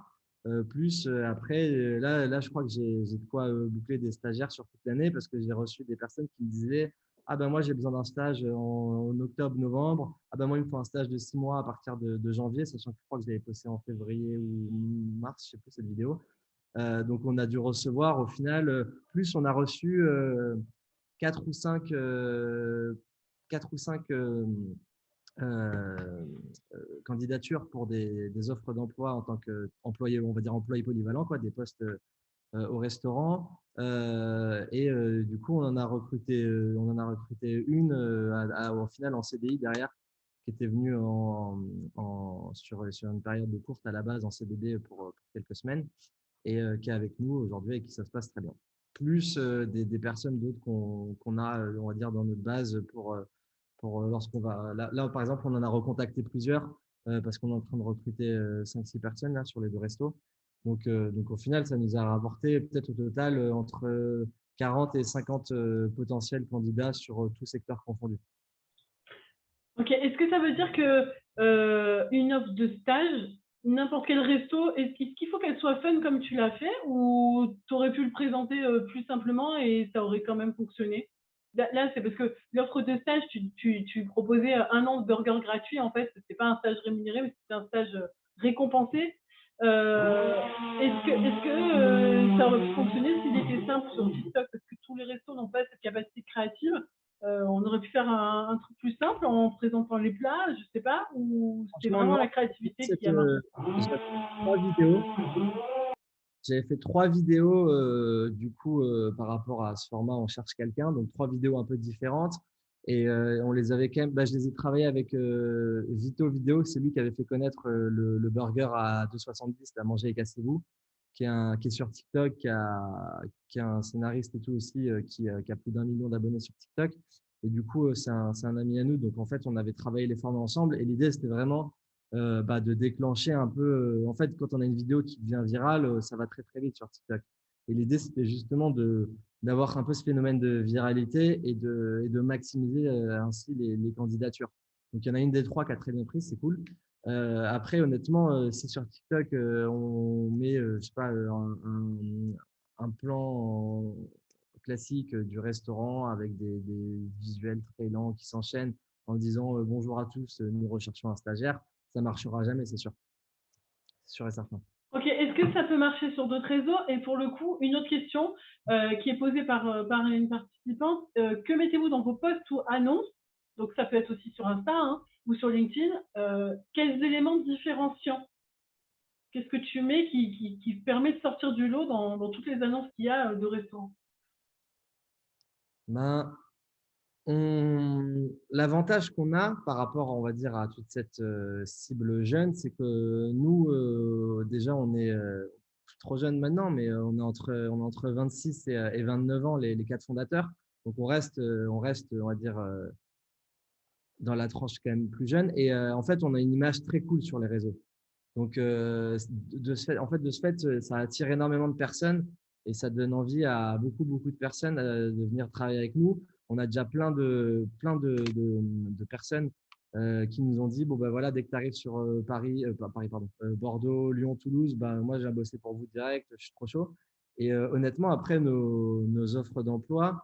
Plus après, là, je crois que j'ai de quoi boucler des stagiaires sur toute l'année parce que j'ai reçu des personnes qui me disaient ah ben moi j'ai besoin d'un stage en octobre, novembre. Ah ben moi il me faut un stage de 6 mois à partir de janvier, sachant que je crois que je l'avais posté en février ou mars, je sais plus cette vidéo. Donc on a dû recevoir au final, plus on a reçu 4 ou 5 quatre ou cinq euh, candidatures pour des offres d'emploi en tant qu'employé, on va dire employé polyvalent, quoi, des postes au restaurant. Du coup, on en a recruté une au final en CDI derrière, qui était venue sur une période de courte à la base en CDD pour quelques semaines et qui est avec nous aujourd'hui et qui ça se passe très bien. Plus des personnes d'autres qu'on a, on va dire, dans notre base pour lorsqu'on va. Là, par exemple, on en a recontacté plusieurs parce qu'on est en train de recruter 5-6 personnes là, sur les 2 restos. Donc, au final, ça nous a rapporté peut-être au total entre 40 et 50 potentiels candidats sur tout secteur confondu.
Ok, est-ce que ça veut dire que une offre de stage, n'importe quel resto, est-ce qu'il faut qu'elle soit fun comme tu l'as fait ou tu aurais pu le présenter plus simplement et ça aurait quand même fonctionné? Là, c'est parce que l'offre de stage, tu proposais un an de burger gratuit en fait, c'était pas un stage rémunéré, mais c'était un stage récompensé. Est-ce que ça aurait pu fonctionner s'il était simple sur TikTok parce que tous les restos n'ont pas cette capacité créative? On aurait pu faire un truc plus simple en présentant les plats, je sais pas, ou c'était
Franchement,
vraiment
non.
la créativité qui
Cette,
a marqué?
j'avais fait 3 vidéos. J'avais fait 3 vidéos du coup par rapport à ce format, on cherche quelqu'un, donc 3 vidéos un peu différentes. Et on les avait quand même, bah, je les ai travaillées avec Vito Vidéo, c'est lui qui avait fait connaître le burger à 2,70, la manger et cassez-vous, qui est sur TikTok, qui est un scénariste et tout aussi, qui a plus d'1 million d'abonnés sur TikTok. Et du coup, c'est un ami à nous. Donc en fait, on avait travaillé les formats ensemble. Et l'idée, c'était vraiment bah, de déclencher un peu. En fait, quand on a une vidéo qui devient virale, ça va très très vite sur TikTok. Et l'idée, c'était justement d'avoir un peu ce phénomène de viralité et de maximiser ainsi les candidatures. Donc, il y en a une des 3 qui a très bien pris, c'est cool. Après, honnêtement, si sur TikTok, on met, je sais pas, un plan classique du restaurant avec des visuels très lents qui s'enchaînent en disant bonjour à tous, nous recherchons un stagiaire, ça marchera jamais, c'est sûr. C'est sûr et certain.
Ok, est-ce que ça peut marcher sur d'autres réseaux? Et pour le coup, une autre question qui est posée par une participante, que mettez-vous dans vos posts ou annonces? Donc ça peut être aussi sur Insta hein, ou sur LinkedIn. Quels éléments différenciants? Qu'est-ce que tu mets qui permet de sortir du lot dans toutes les annonces qu'il y a de restaurants?
Ben, l'avantage qu'on a par rapport, on va dire, à toute cette cible jeune, c'est que nous, déjà, on est trop jeune maintenant, mais on est entre 26 et 29 ans, les quatre fondateurs. Donc, on reste, on va dire, dans la tranche quand même plus jeune. Et en fait, on a une image très cool sur les réseaux. Donc, de ce fait, ça attire énormément de personnes et ça donne envie à beaucoup de personnes de venir travailler avec nous. On a déjà plein de personnes qui nous ont dit, bon, ben voilà, dès que tu arrives sur Paris, pardon, Bordeaux, Lyon, Toulouse, ben, moi, j'ai bossé pour vous direct, je suis trop chaud. Et honnêtement, après, nos offres d'emploi,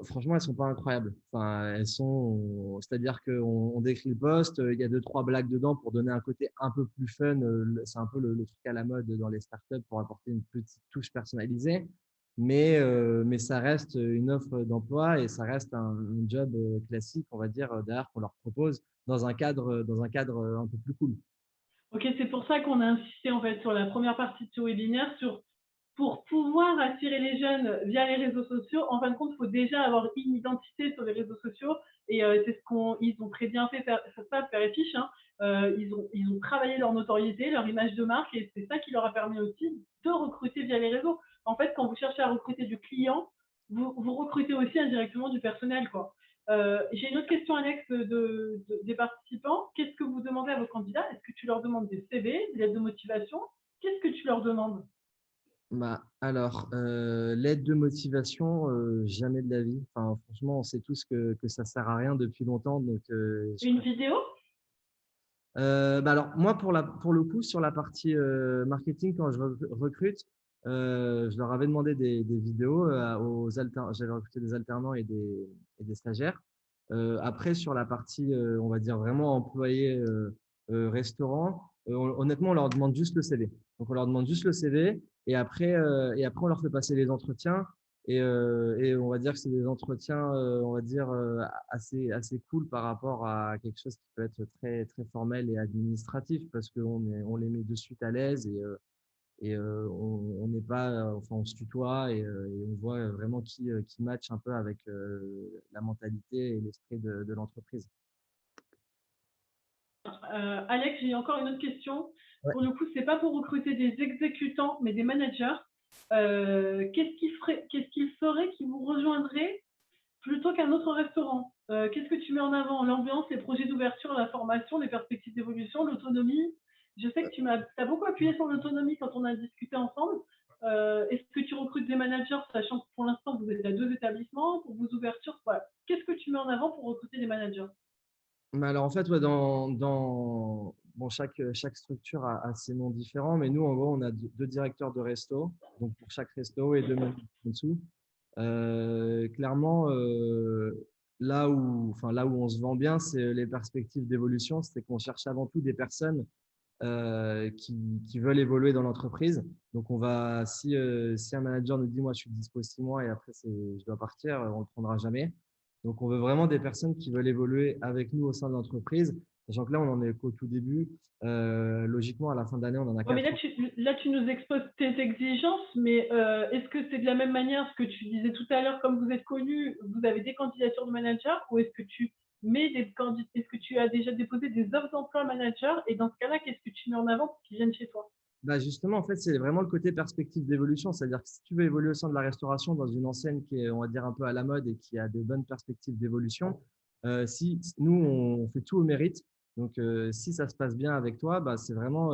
franchement, elles sont pas incroyables. Enfin, c'est-à-dire qu'on décrit le poste, il y a deux, trois blagues dedans pour donner un côté un peu plus fun. C'est un peu le truc à la mode dans les startups pour apporter une petite touche personnalisée. Mais ça reste une offre d'emploi et ça reste un job classique, on va dire, derrière qu'on leur propose dans un cadre un peu plus cool.
Ok, c'est pour ça qu'on a insisté en fait sur la première partie de ce webinaire pour pouvoir attirer les jeunes via les réseaux sociaux. En fin de compte, il faut déjà avoir une identité sur les réseaux sociaux et c'est ils ont très bien fait ça, Père et Fiche. Hein. Ils ont travaillé leur notoriété, leur image de marque et c'est ça qui leur a permis aussi de recruter via les réseaux. En fait, quand vous cherchez à recruter du client, vous recrutez aussi indirectement du personnel, quoi. J'ai une autre question, Alex, des participants. Qu'est-ce que vous demandez à vos candidats? Est-ce que tu leur demandes des CV, des lettres de motivation? Qu'est-ce que tu leur demandes?
Bah, alors, l'aide de motivation, jamais de la vie. Enfin, franchement, on sait tous que ça sert à rien depuis longtemps. Donc,
Une vidéo?
bah alors, moi, pour le coup, sur la partie marketing, quand je recrute, je leur avais demandé des vidéos aux alternants. J'avais recruté des alternants et des stagiaires. Après, sur la partie, on va dire vraiment employé restaurant, honnêtement, on leur demande juste le CV. Donc, on leur demande juste le CV et après on leur fait passer les entretiens. Et on va dire que c'est des entretiens, on va dire, assez cool par rapport à quelque chose qui peut être très formel et administratif parce on les met de suite à l'aise et on n'est pas, enfin, on se tutoie et on voit vraiment qui match un peu avec la mentalité et l'esprit de l'entreprise.
Alex, j'ai encore une autre question.
Ouais.
Pour le coup, c'est pas pour recruter des exécutants, mais des managers. Qu'est-ce qu'il ferait qui vous rejoindrait plutôt qu'un autre restaurant? Qu'est-ce que tu mets en avant? L'ambiance, les projets d'ouverture, la formation, les perspectives d'évolution, l'autonomie? Je sais que tu as beaucoup appuyé sur l'autonomie quand on a discuté ensemble. Est-ce que tu recrutes des managers, sachant que pour l'instant, vous êtes à 2 établissements, pour vos ouvertures, voilà. Qu'est-ce que tu mets en avant pour recruter des managers?
Mais alors, en fait, ouais, bon, chaque structure a ses noms différents, mais nous, en gros, on a deux directeurs de resto, donc pour chaque resto et deux managers en dessous. Clairement, là où on se vend bien, c'est les perspectives d'évolution. C'est qu'on cherche avant tout des personnes qui veulent évoluer dans l'entreprise. Donc, si un manager nous dit, moi, je suis dispo 6 mois et après, je dois partir, on ne le prendra jamais. Donc, on veut vraiment des personnes qui veulent évoluer avec nous au sein de l'entreprise. Sachant que là, on en est qu'au tout début. Logiquement, à la fin d'année, on en a
Ouais, mais
4.
là, tu nous exposes tes exigences, mais est-ce que c'est de la même manière ce que tu disais tout à l'heure, comme vous êtes connu, vous avez des candidatures de manager, ou est-ce que tu est-ce que tu as déjà déposé des offres d'emploi manager, et dans ce cas-là, qu'est-ce que tu mets en avant pour qu'ils viennent chez toi?
Bah justement, en fait, c'est vraiment le côté perspective d'évolution. C'est-à-dire que si tu veux évoluer au sein de la restauration dans une enseigne qui est, on va dire, un peu à la mode et qui a de bonnes perspectives d'évolution, si nous, on fait tout au mérite. Donc, si ça se passe bien avec toi, bah, c'est vraiment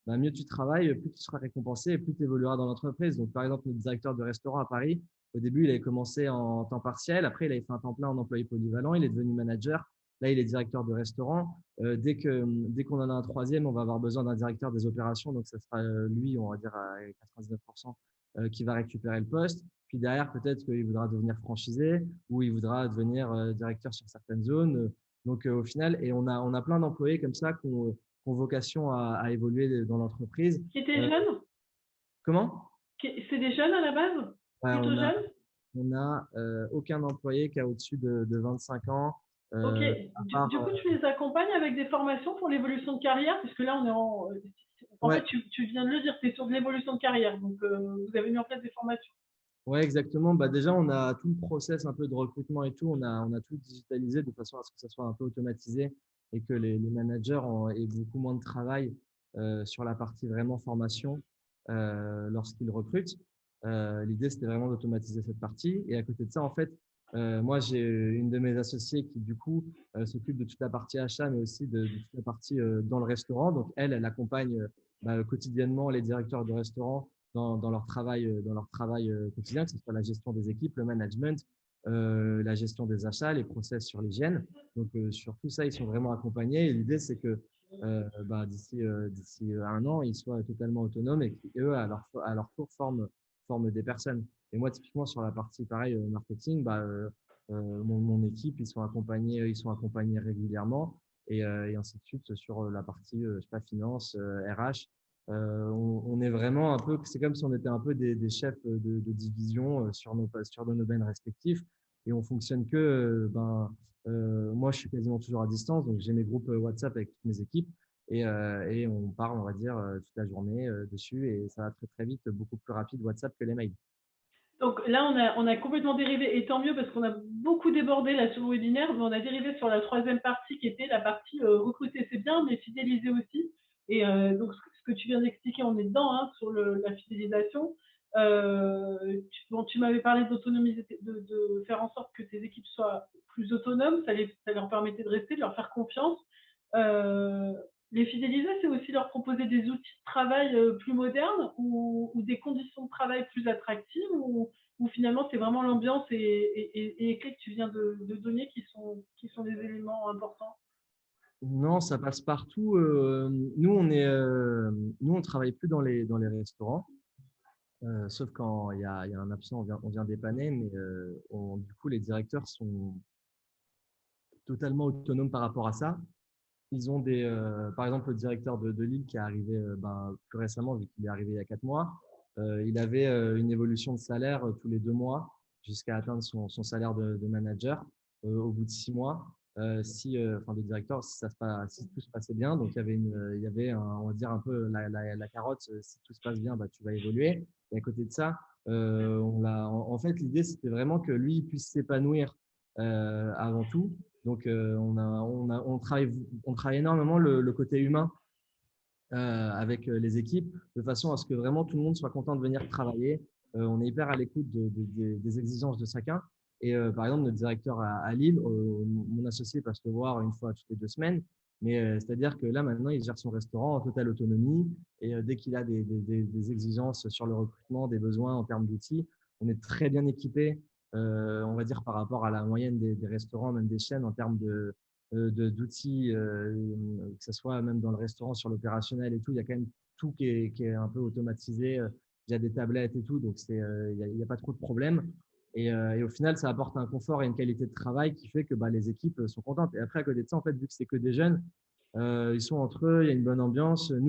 bah, mieux tu travailles, plus tu seras récompensé et plus tu évolueras dans l'entreprise. Donc, par exemple, notre directeur de restaurant à Paris, au début, il avait commencé en temps partiel. Après, il avait fait un temps plein en employé polyvalent. Il est devenu manager. Là, il est directeur de restaurant. Dès qu'on en a un troisième, on va avoir besoin d'un directeur des opérations. Donc, ça sera lui, on va dire à 99%, qui va récupérer le poste. Puis derrière, peut-être qu'il voudra devenir franchisé ou il voudra devenir directeur sur certaines zones. Donc, au final, et on a plein d'employés comme ça qui ont vocation à évoluer dans l'entreprise.
Qui étaient jeunes?
Comment?
C'est des jeunes à la base?
Ouais,
Plutôt jeunes?
on a aucun employé qui a au-dessus de 25 ans.
Ok.
À part,
Du coup, tu les accompagnes avec des formations pour l'évolution de carrière? Puisque là, on est en
ouais,
fait, tu viens de le dire, tu es sur de l'évolution de carrière. Donc, vous avez mis en place des formations.
ouais, exactement. Bah, déjà, on a tout le process un peu de recrutement et tout. On a tout digitalisé de façon à ce que ça soit un peu automatisé et que les managers aient beaucoup moins de travail sur la partie vraiment formation lorsqu'ils recrutent. L'idée, c'était vraiment d'automatiser cette partie. Et à côté de ça, en fait, moi, j'ai une de mes associées qui, du coup, s'occupe de toute la partie achat, mais aussi de toute la partie dans le restaurant. Donc, elle accompagne quotidiennement les directeurs de restaurants dans leur travail quotidien, que ce soit la gestion des équipes, le management, la gestion des achats, les process sur l'hygiène. Donc, sur tout ça, ils sont vraiment accompagnés. Et l'idée, c'est que d'ici un an, ils soient totalement autonomes et qu'eux, à leur tour, forment des personnes. Et moi, typiquement, sur la partie, pareil, marketing, mon équipe, ils sont accompagnés régulièrement et ainsi de suite sur la partie, je sais pas, finance, RH. On est vraiment un peu, c'est comme si on était un peu des chefs de division sur sur nos domaines respectifs et on fonctionne que, moi, je suis quasiment toujours à distance, donc j'ai mes groupes WhatsApp avec toutes mes équipes et on parle, on va dire, toute la journée dessus et ça va très très vite, beaucoup plus rapide WhatsApp que les mails.
Donc là, on a complètement dérivé, et tant mieux parce qu'on a beaucoup débordé là sur le webinaire, mais on a dérivé sur la troisième partie qui était la partie recruter, c'est bien, mais fidéliser aussi. Et donc, ce que tu viens d'expliquer, on est dedans hein, sur la fidélisation. Tu m'avais parlé d'autonomiser, de faire en sorte que tes équipes soient plus autonomes, ça leur permettait de rester, de leur faire confiance. Euh, les fidéliser, c'est aussi leur proposer des outils de travail plus modernes ou des conditions de travail plus attractives ou finalement c'est vraiment l'ambiance et les clés que tu viens de donner qui sont des éléments importants.
Non, ça passe partout. Nous, on travaille plus dans les restaurants, sauf quand il y a un absent, on vient dépanner, mais du coup, les directeurs sont totalement autonomes par rapport à ça. Ils ont par exemple, le directeur de Lille qui est arrivé plus récemment, vu qu'il est arrivé il y a 4 mois, il avait une évolution de salaire tous les 2 mois jusqu'à atteindre son salaire de manager au bout de 6 mois. Enfin, de directeur, si tout se passait bien, donc il y avait on va dire un peu la carotte, si tout se passe bien, bah, tu vas évoluer. Et à côté de ça, en fait, l'idée, c'était vraiment que lui il puisse s'épanouir avant tout. Donc, on travaille énormément le côté humain avec les équipes, de façon à ce que vraiment tout le monde soit content de venir travailler. On est hyper à l'écoute des exigences de chacun. Et par exemple, notre directeur à Lille, mon associé passe le voir une fois toutes les 2 semaines. Mais c'est-à-dire que là, maintenant, il gère son restaurant en totale autonomie. Et dès qu'il a des exigences sur le recrutement, des besoins en termes d'outils, on est très bien équipé, on va dire, par rapport à la moyenne des restaurants, même des chaînes, en termes d'outils, que ce soit même dans le restaurant, sur l'opérationnel et tout. Il y a quand même tout qui est un peu automatisé. Il y a des tablettes et tout, donc il y a pas trop de problèmes. Et au final, ça apporte un confort et une qualité de travail qui fait que les équipes sont contentes. Et après, à côté de ça, en fait, vu que c'est que des jeunes, ils sont entre eux, il y a une bonne ambiance. Du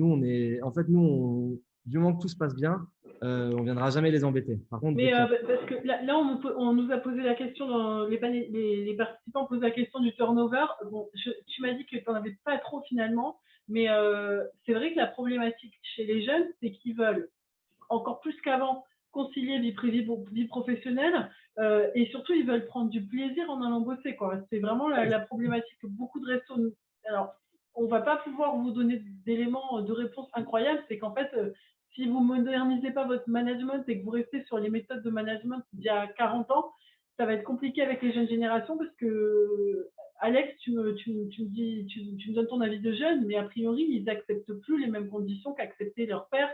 moment que tout se passe bien, on viendra jamais les embêter. Par contre,
Mais parce que là on nous a posé la question, dans les participants posent la question du turnover. Bon, tu m'as dit que tu n'en avais pas trop finalement, mais c'est vrai que la problématique chez les jeunes, c'est qu'ils veulent encore plus qu'avant concilier vie privée, vie professionnelle, et surtout ils veulent prendre du plaisir en allant bosser, quoi. C'est vraiment la problématique que beaucoup de restos. Alors, on va pas pouvoir vous donner d'éléments de réponse incroyables, c'est qu'en fait, si vous modernisez pas votre management et que vous restez sur les méthodes de management d'il y a 40 ans, ça va être compliqué avec les jeunes générations parce que Alex, tu me donnes ton avis de jeune, mais a priori, ils n'acceptent plus les mêmes conditions qu'acceptaient leurs pères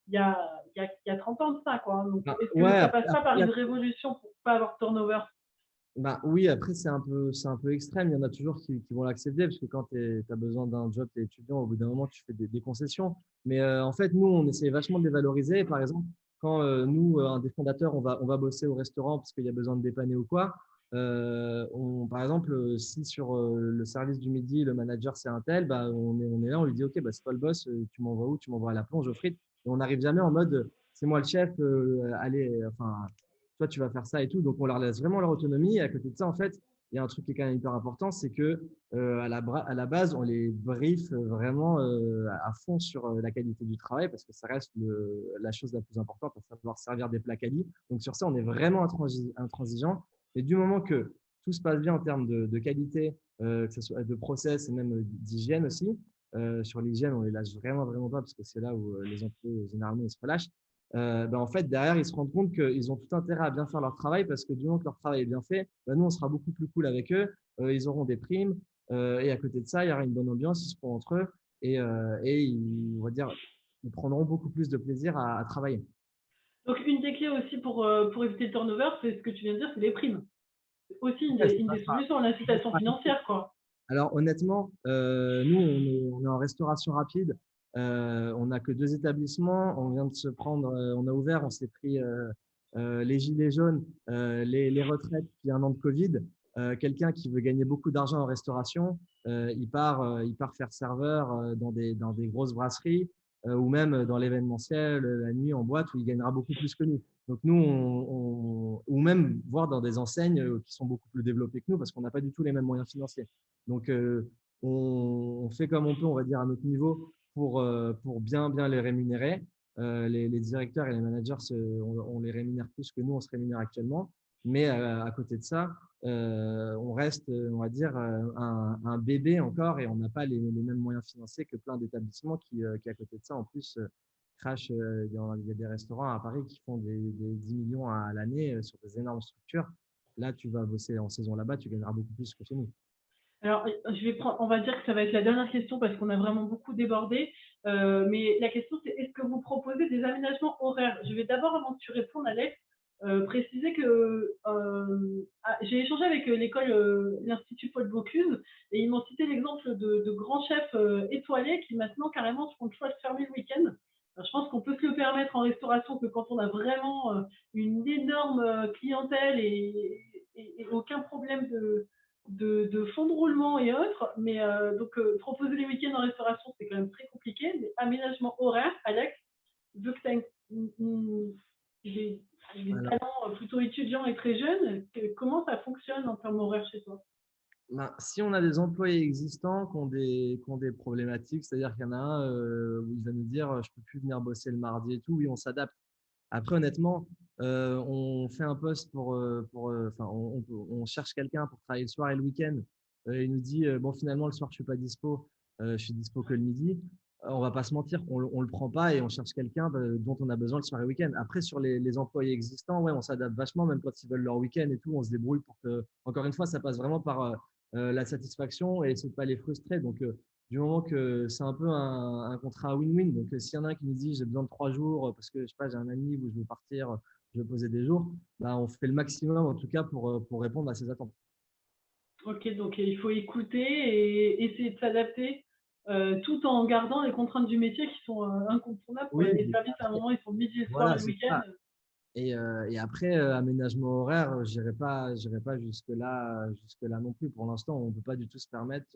il y a 30 ans de ça, quoi. Donc, est-ce que
ouais,
ça passe pas par une révolution pour pas avoir de turnover?
Bah, oui, après, c'est un peu extrême. Il y en a toujours qui vont l'accepter parce que quand tu as besoin d'un job, tu es étudiant, au bout d'un moment, tu fais des concessions. Mais en fait, nous, on essaie vachement de les valoriser. Par exemple, quand nous, un des fondateurs, on va bosser au restaurant parce qu'il y a besoin de dépanner ou quoi, par exemple, si sur le service du midi, le manager, c'est un tel, bah, on est là, on lui dit, OK, bah, c'est toi le boss, tu m'envoies où? Tu m'envoies à la plonge, aux frites. Et on n'arrive jamais en mode, c'est moi le chef, allez, enfin toi, tu vas faire ça et tout. Donc, on leur laisse vraiment leur autonomie. Et à côté de ça, en fait, il y a un truc qui est quand même hyper important, c'est que à la base, on les briefe vraiment à fond sur la qualité du travail parce que ça reste la chose la plus importante, à savoir servir des plats quali. Donc, sur ça, on est vraiment intransigeant. Et du moment que tout se passe bien en termes de qualité, que ce soit de process et même d'hygiène aussi, sur l'hygiène, on les lâche vraiment, vraiment pas parce que c'est là où les employés, généralement, ils se relâchent. Ben, en fait, derrière, ils se rendent compte qu'ils ont tout intérêt à bien faire leur travail parce que du moment que leur travail est bien fait, ben, nous, on sera beaucoup plus cool avec eux. Ils auront des primes et à côté de ça, il y aura une bonne ambiance, ils seront entre eux et on va dire, ils prendront beaucoup plus de plaisir à travailler.
Donc, une des clés aussi pour éviter le turnover, c'est ce que tu viens de dire, c'est les primes. C'est aussi
Ouais,
une des solutions, l'incitation financière, quoi.
alors honnêtement, nous, on est en restauration rapide. On n'a que deux établissements. On vient de se prendre, on a ouvert, on s'est pris les gilets jaunes, les retraites, puis un an de Covid. Quelqu'un qui veut gagner beaucoup d'argent en restauration, il part faire serveur dans des grosses brasseries ou même dans l'événementiel, la nuit en boîte où il gagnera beaucoup plus que nous. Donc nous, ou même voir dans des enseignes qui sont beaucoup plus développées que nous parce qu'on n'a pas du tout les mêmes moyens financiers. Donc, on fait comme on peut, on va dire, à notre niveau pour bien les rémunérer. Les directeurs et les managers, on les rémunère plus que nous, on se rémunère actuellement. Mais à côté de ça, on reste, on va dire, un bébé encore et on n'a pas les mêmes moyens financiers que plein d'établissements qui, à côté de ça, en plus, crachent. Il y a des restaurants à Paris qui font des 10 millions à l'année sur des énormes structures. Là, tu vas bosser en saison là-bas, tu gagneras beaucoup plus que chez nous.
Alors, on va dire que ça va être la dernière question parce qu'on a vraiment beaucoup débordé. Mais la question, c'est est-ce que vous proposez des aménagements horaires? Je vais d'abord, avant que tu répondes, Alex, préciser que j'ai échangé avec l'école, l'Institut Paul Bocuse, et ils m'ont cité l'exemple de grands chefs étoilés qui maintenant carrément font le choix de fermer le week-end. Alors, je pense qu'on peut se le permettre en restauration que quand on a vraiment une énorme clientèle et aucun problème de fonds de roulement et autres. Mais donc, proposer les week-ends en restauration, c'est quand même très compliqué. Mais aménagement horaire, Alex, vu que tu as des
Alors,
talents plutôt étudiants et très jeunes, comment ça fonctionne en termes horaires chez toi?
ben, si on a des employés existants qui ont des problématiques, c'est-à-dire qu'il y en a un où il va nous dire je peux plus venir bosser le mardi et tout, oui, on s'adapte. Après, honnêtement, on fait un poste enfin, on cherche quelqu'un pour travailler le soir et le week-end. Il nous dit bon, finalement, le soir, je suis pas dispo, je suis dispo que le midi. On va pas se mentir, on le prend pas et on cherche quelqu'un dont on a besoin le soir et le week-end. Après, sur les employés existants, ouais, on s'adapte vachement, même quand ils veulent leur week-end et tout, on se débrouille pour que, encore une fois, ça passe vraiment par la satisfaction et essayer de pas les frustrer. Donc, du moment que c'est un peu un contrat win-win. Donc, s'il y en a un qui nous dit j'ai besoin de 3 jours parce que je sais pas, j'ai un ami où je veux partir, je veux poser des jours, bah, on fait le maximum en tout cas pour répondre à ses attentes.
Ok, donc il faut écouter et essayer de s'adapter tout en gardant les contraintes du métier qui sont incontournables. Quoi.
Oui,
Les services, à un moment, ils sont midi le soir
voilà,
et le
c'est
week-end.
ça. Et après, aménagement horaire, j'irai pas jusque là non plus. Pour l'instant, on ne peut pas du tout se permettre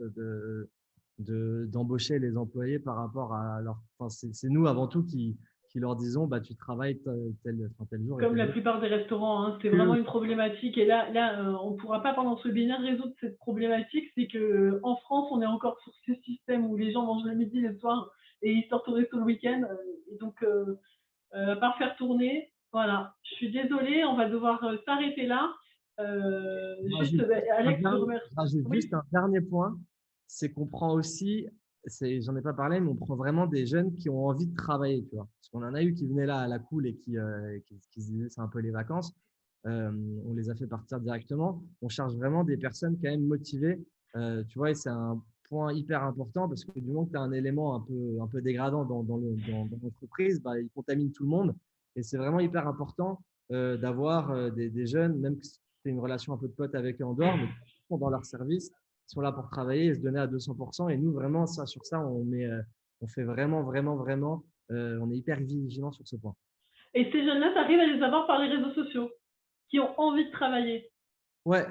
d'embaucher les employés par rapport à leur. Enfin, c'est nous avant tout qui leur disons, bah, tu travailles tel jour et
Comme
tel
la
jour.
plupart des restaurants, hein, c'est vraiment
Que-
une problématique. Et là on ne pourra pas pendant ce webinaire résoudre cette problématique. C'est que en France, on est encore sur ce système où les gens mangent le midi, le soir et ils sortent au resto le week-end. Et donc, à part faire tourner, voilà. Je suis désolée, on va devoir s'arrêter là.
Je
Juste,
rajoute
Alex, je te remercie.
je rajoute
Oui,
juste un dernier point, c'est qu'on prend aussi, j'en ai pas parlé, mais on prend vraiment des jeunes qui ont envie de travailler, tu vois. Parce qu'on en a eu qui venaient là à la cool et qui se disaient c'est un peu les vacances. Euh, on les a fait partir directement. On cherche vraiment des personnes quand même motivées, tu vois, et c'est un point hyper important parce que du moment que tu as un élément un peu dégradant dans l'entreprise, bah, il contamine tout le monde. Et c'est vraiment hyper important d'avoir des jeunes, même fais une relation un peu de pote avec eux en dehors, mais ils sont dans leur service, ils sont là pour travailler et se donner à 200%. Et nous, vraiment, sur ça, on fait vraiment, on est hyper vigilant sur ce point.
Et ces jeunes-là, tu arrives à les avoir par les réseaux sociaux, qui ont envie de travailler.
Ouais,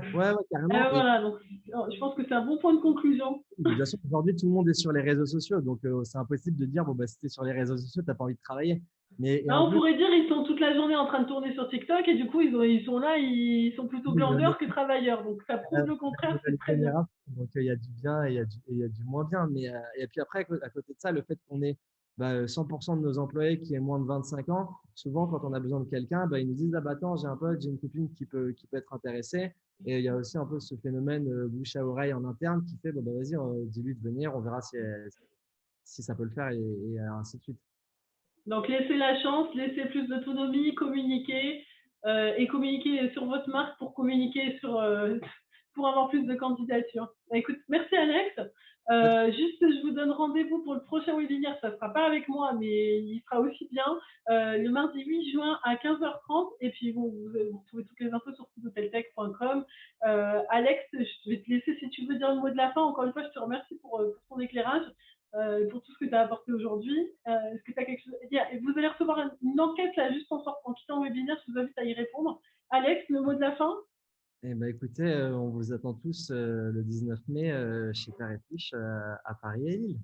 carrément. Et
Voilà, donc je pense que c'est un bon point de conclusion.
bien sûr, aujourd'hui, tout le monde est sur les réseaux sociaux, donc c'est impossible de dire, bon, bah, si tu es sur les réseaux sociaux, tu n'as pas envie de travailler. Et
Là,
en
on
plus,
pourrait dire ils sont toute la journée en train de tourner sur TikTok et du coup, ils sont là, ils sont plutôt glandeurs que travailleurs. Donc, ça prouve le contraire, c'est très bien.
donc il y a du bien et il y a du moins bien. Mais, et puis après, à côté de ça, le fait qu'on ait 100% de nos employés qui aient moins de 25 ans, souvent, quand on a besoin de quelqu'un, ils nous disent, ah bah attends, j'ai un pote, j'ai une copine qui peut être intéressée. Et il y a aussi un peu ce phénomène bouche à oreille en interne qui fait, bah, vas-y, dis-lui de venir, on verra si ça peut le faire et ainsi de suite.
Donc, laissez la chance, laissez plus d'autonomie, communiquer et communiquer sur votre marque pour communiquer pour avoir plus de candidatures. Écoute, merci Alex. Juste, je vous donne rendez-vous pour le prochain webinaire. Ça ne sera pas avec moi, mais il sera aussi bien le mardi 8 juin à 15h30. Et puis, vous trouvez toutes les infos sur hoteltech.com. Alex, je vais te laisser si tu veux dire le mot de la fin. Encore une fois, je te remercie pour ton éclairage. Pour tout ce que tu as apporté aujourd'hui. Est-ce que tu as quelque chose à dire? Vous allez recevoir une enquête là juste en quittant le webinaire, je vous invite à y répondre. Alex, le mot de la fin?
Eh ben, écoutez, on vous attend tous le 19 mai chez Père et Fiche à Paris et Lille.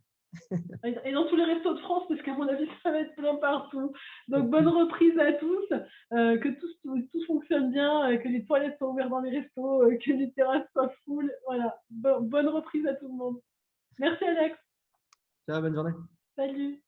Et dans tous les restos de France, parce qu'à mon avis, ça va être plein partout. Donc, bonne reprise à tous, que tout fonctionne bien, que les toilettes soient ouvertes dans les restos, que les terrasses soient full. Voilà, bonne reprise à tout le monde. Merci Alex.
Ciao, bonne journée.
Salut.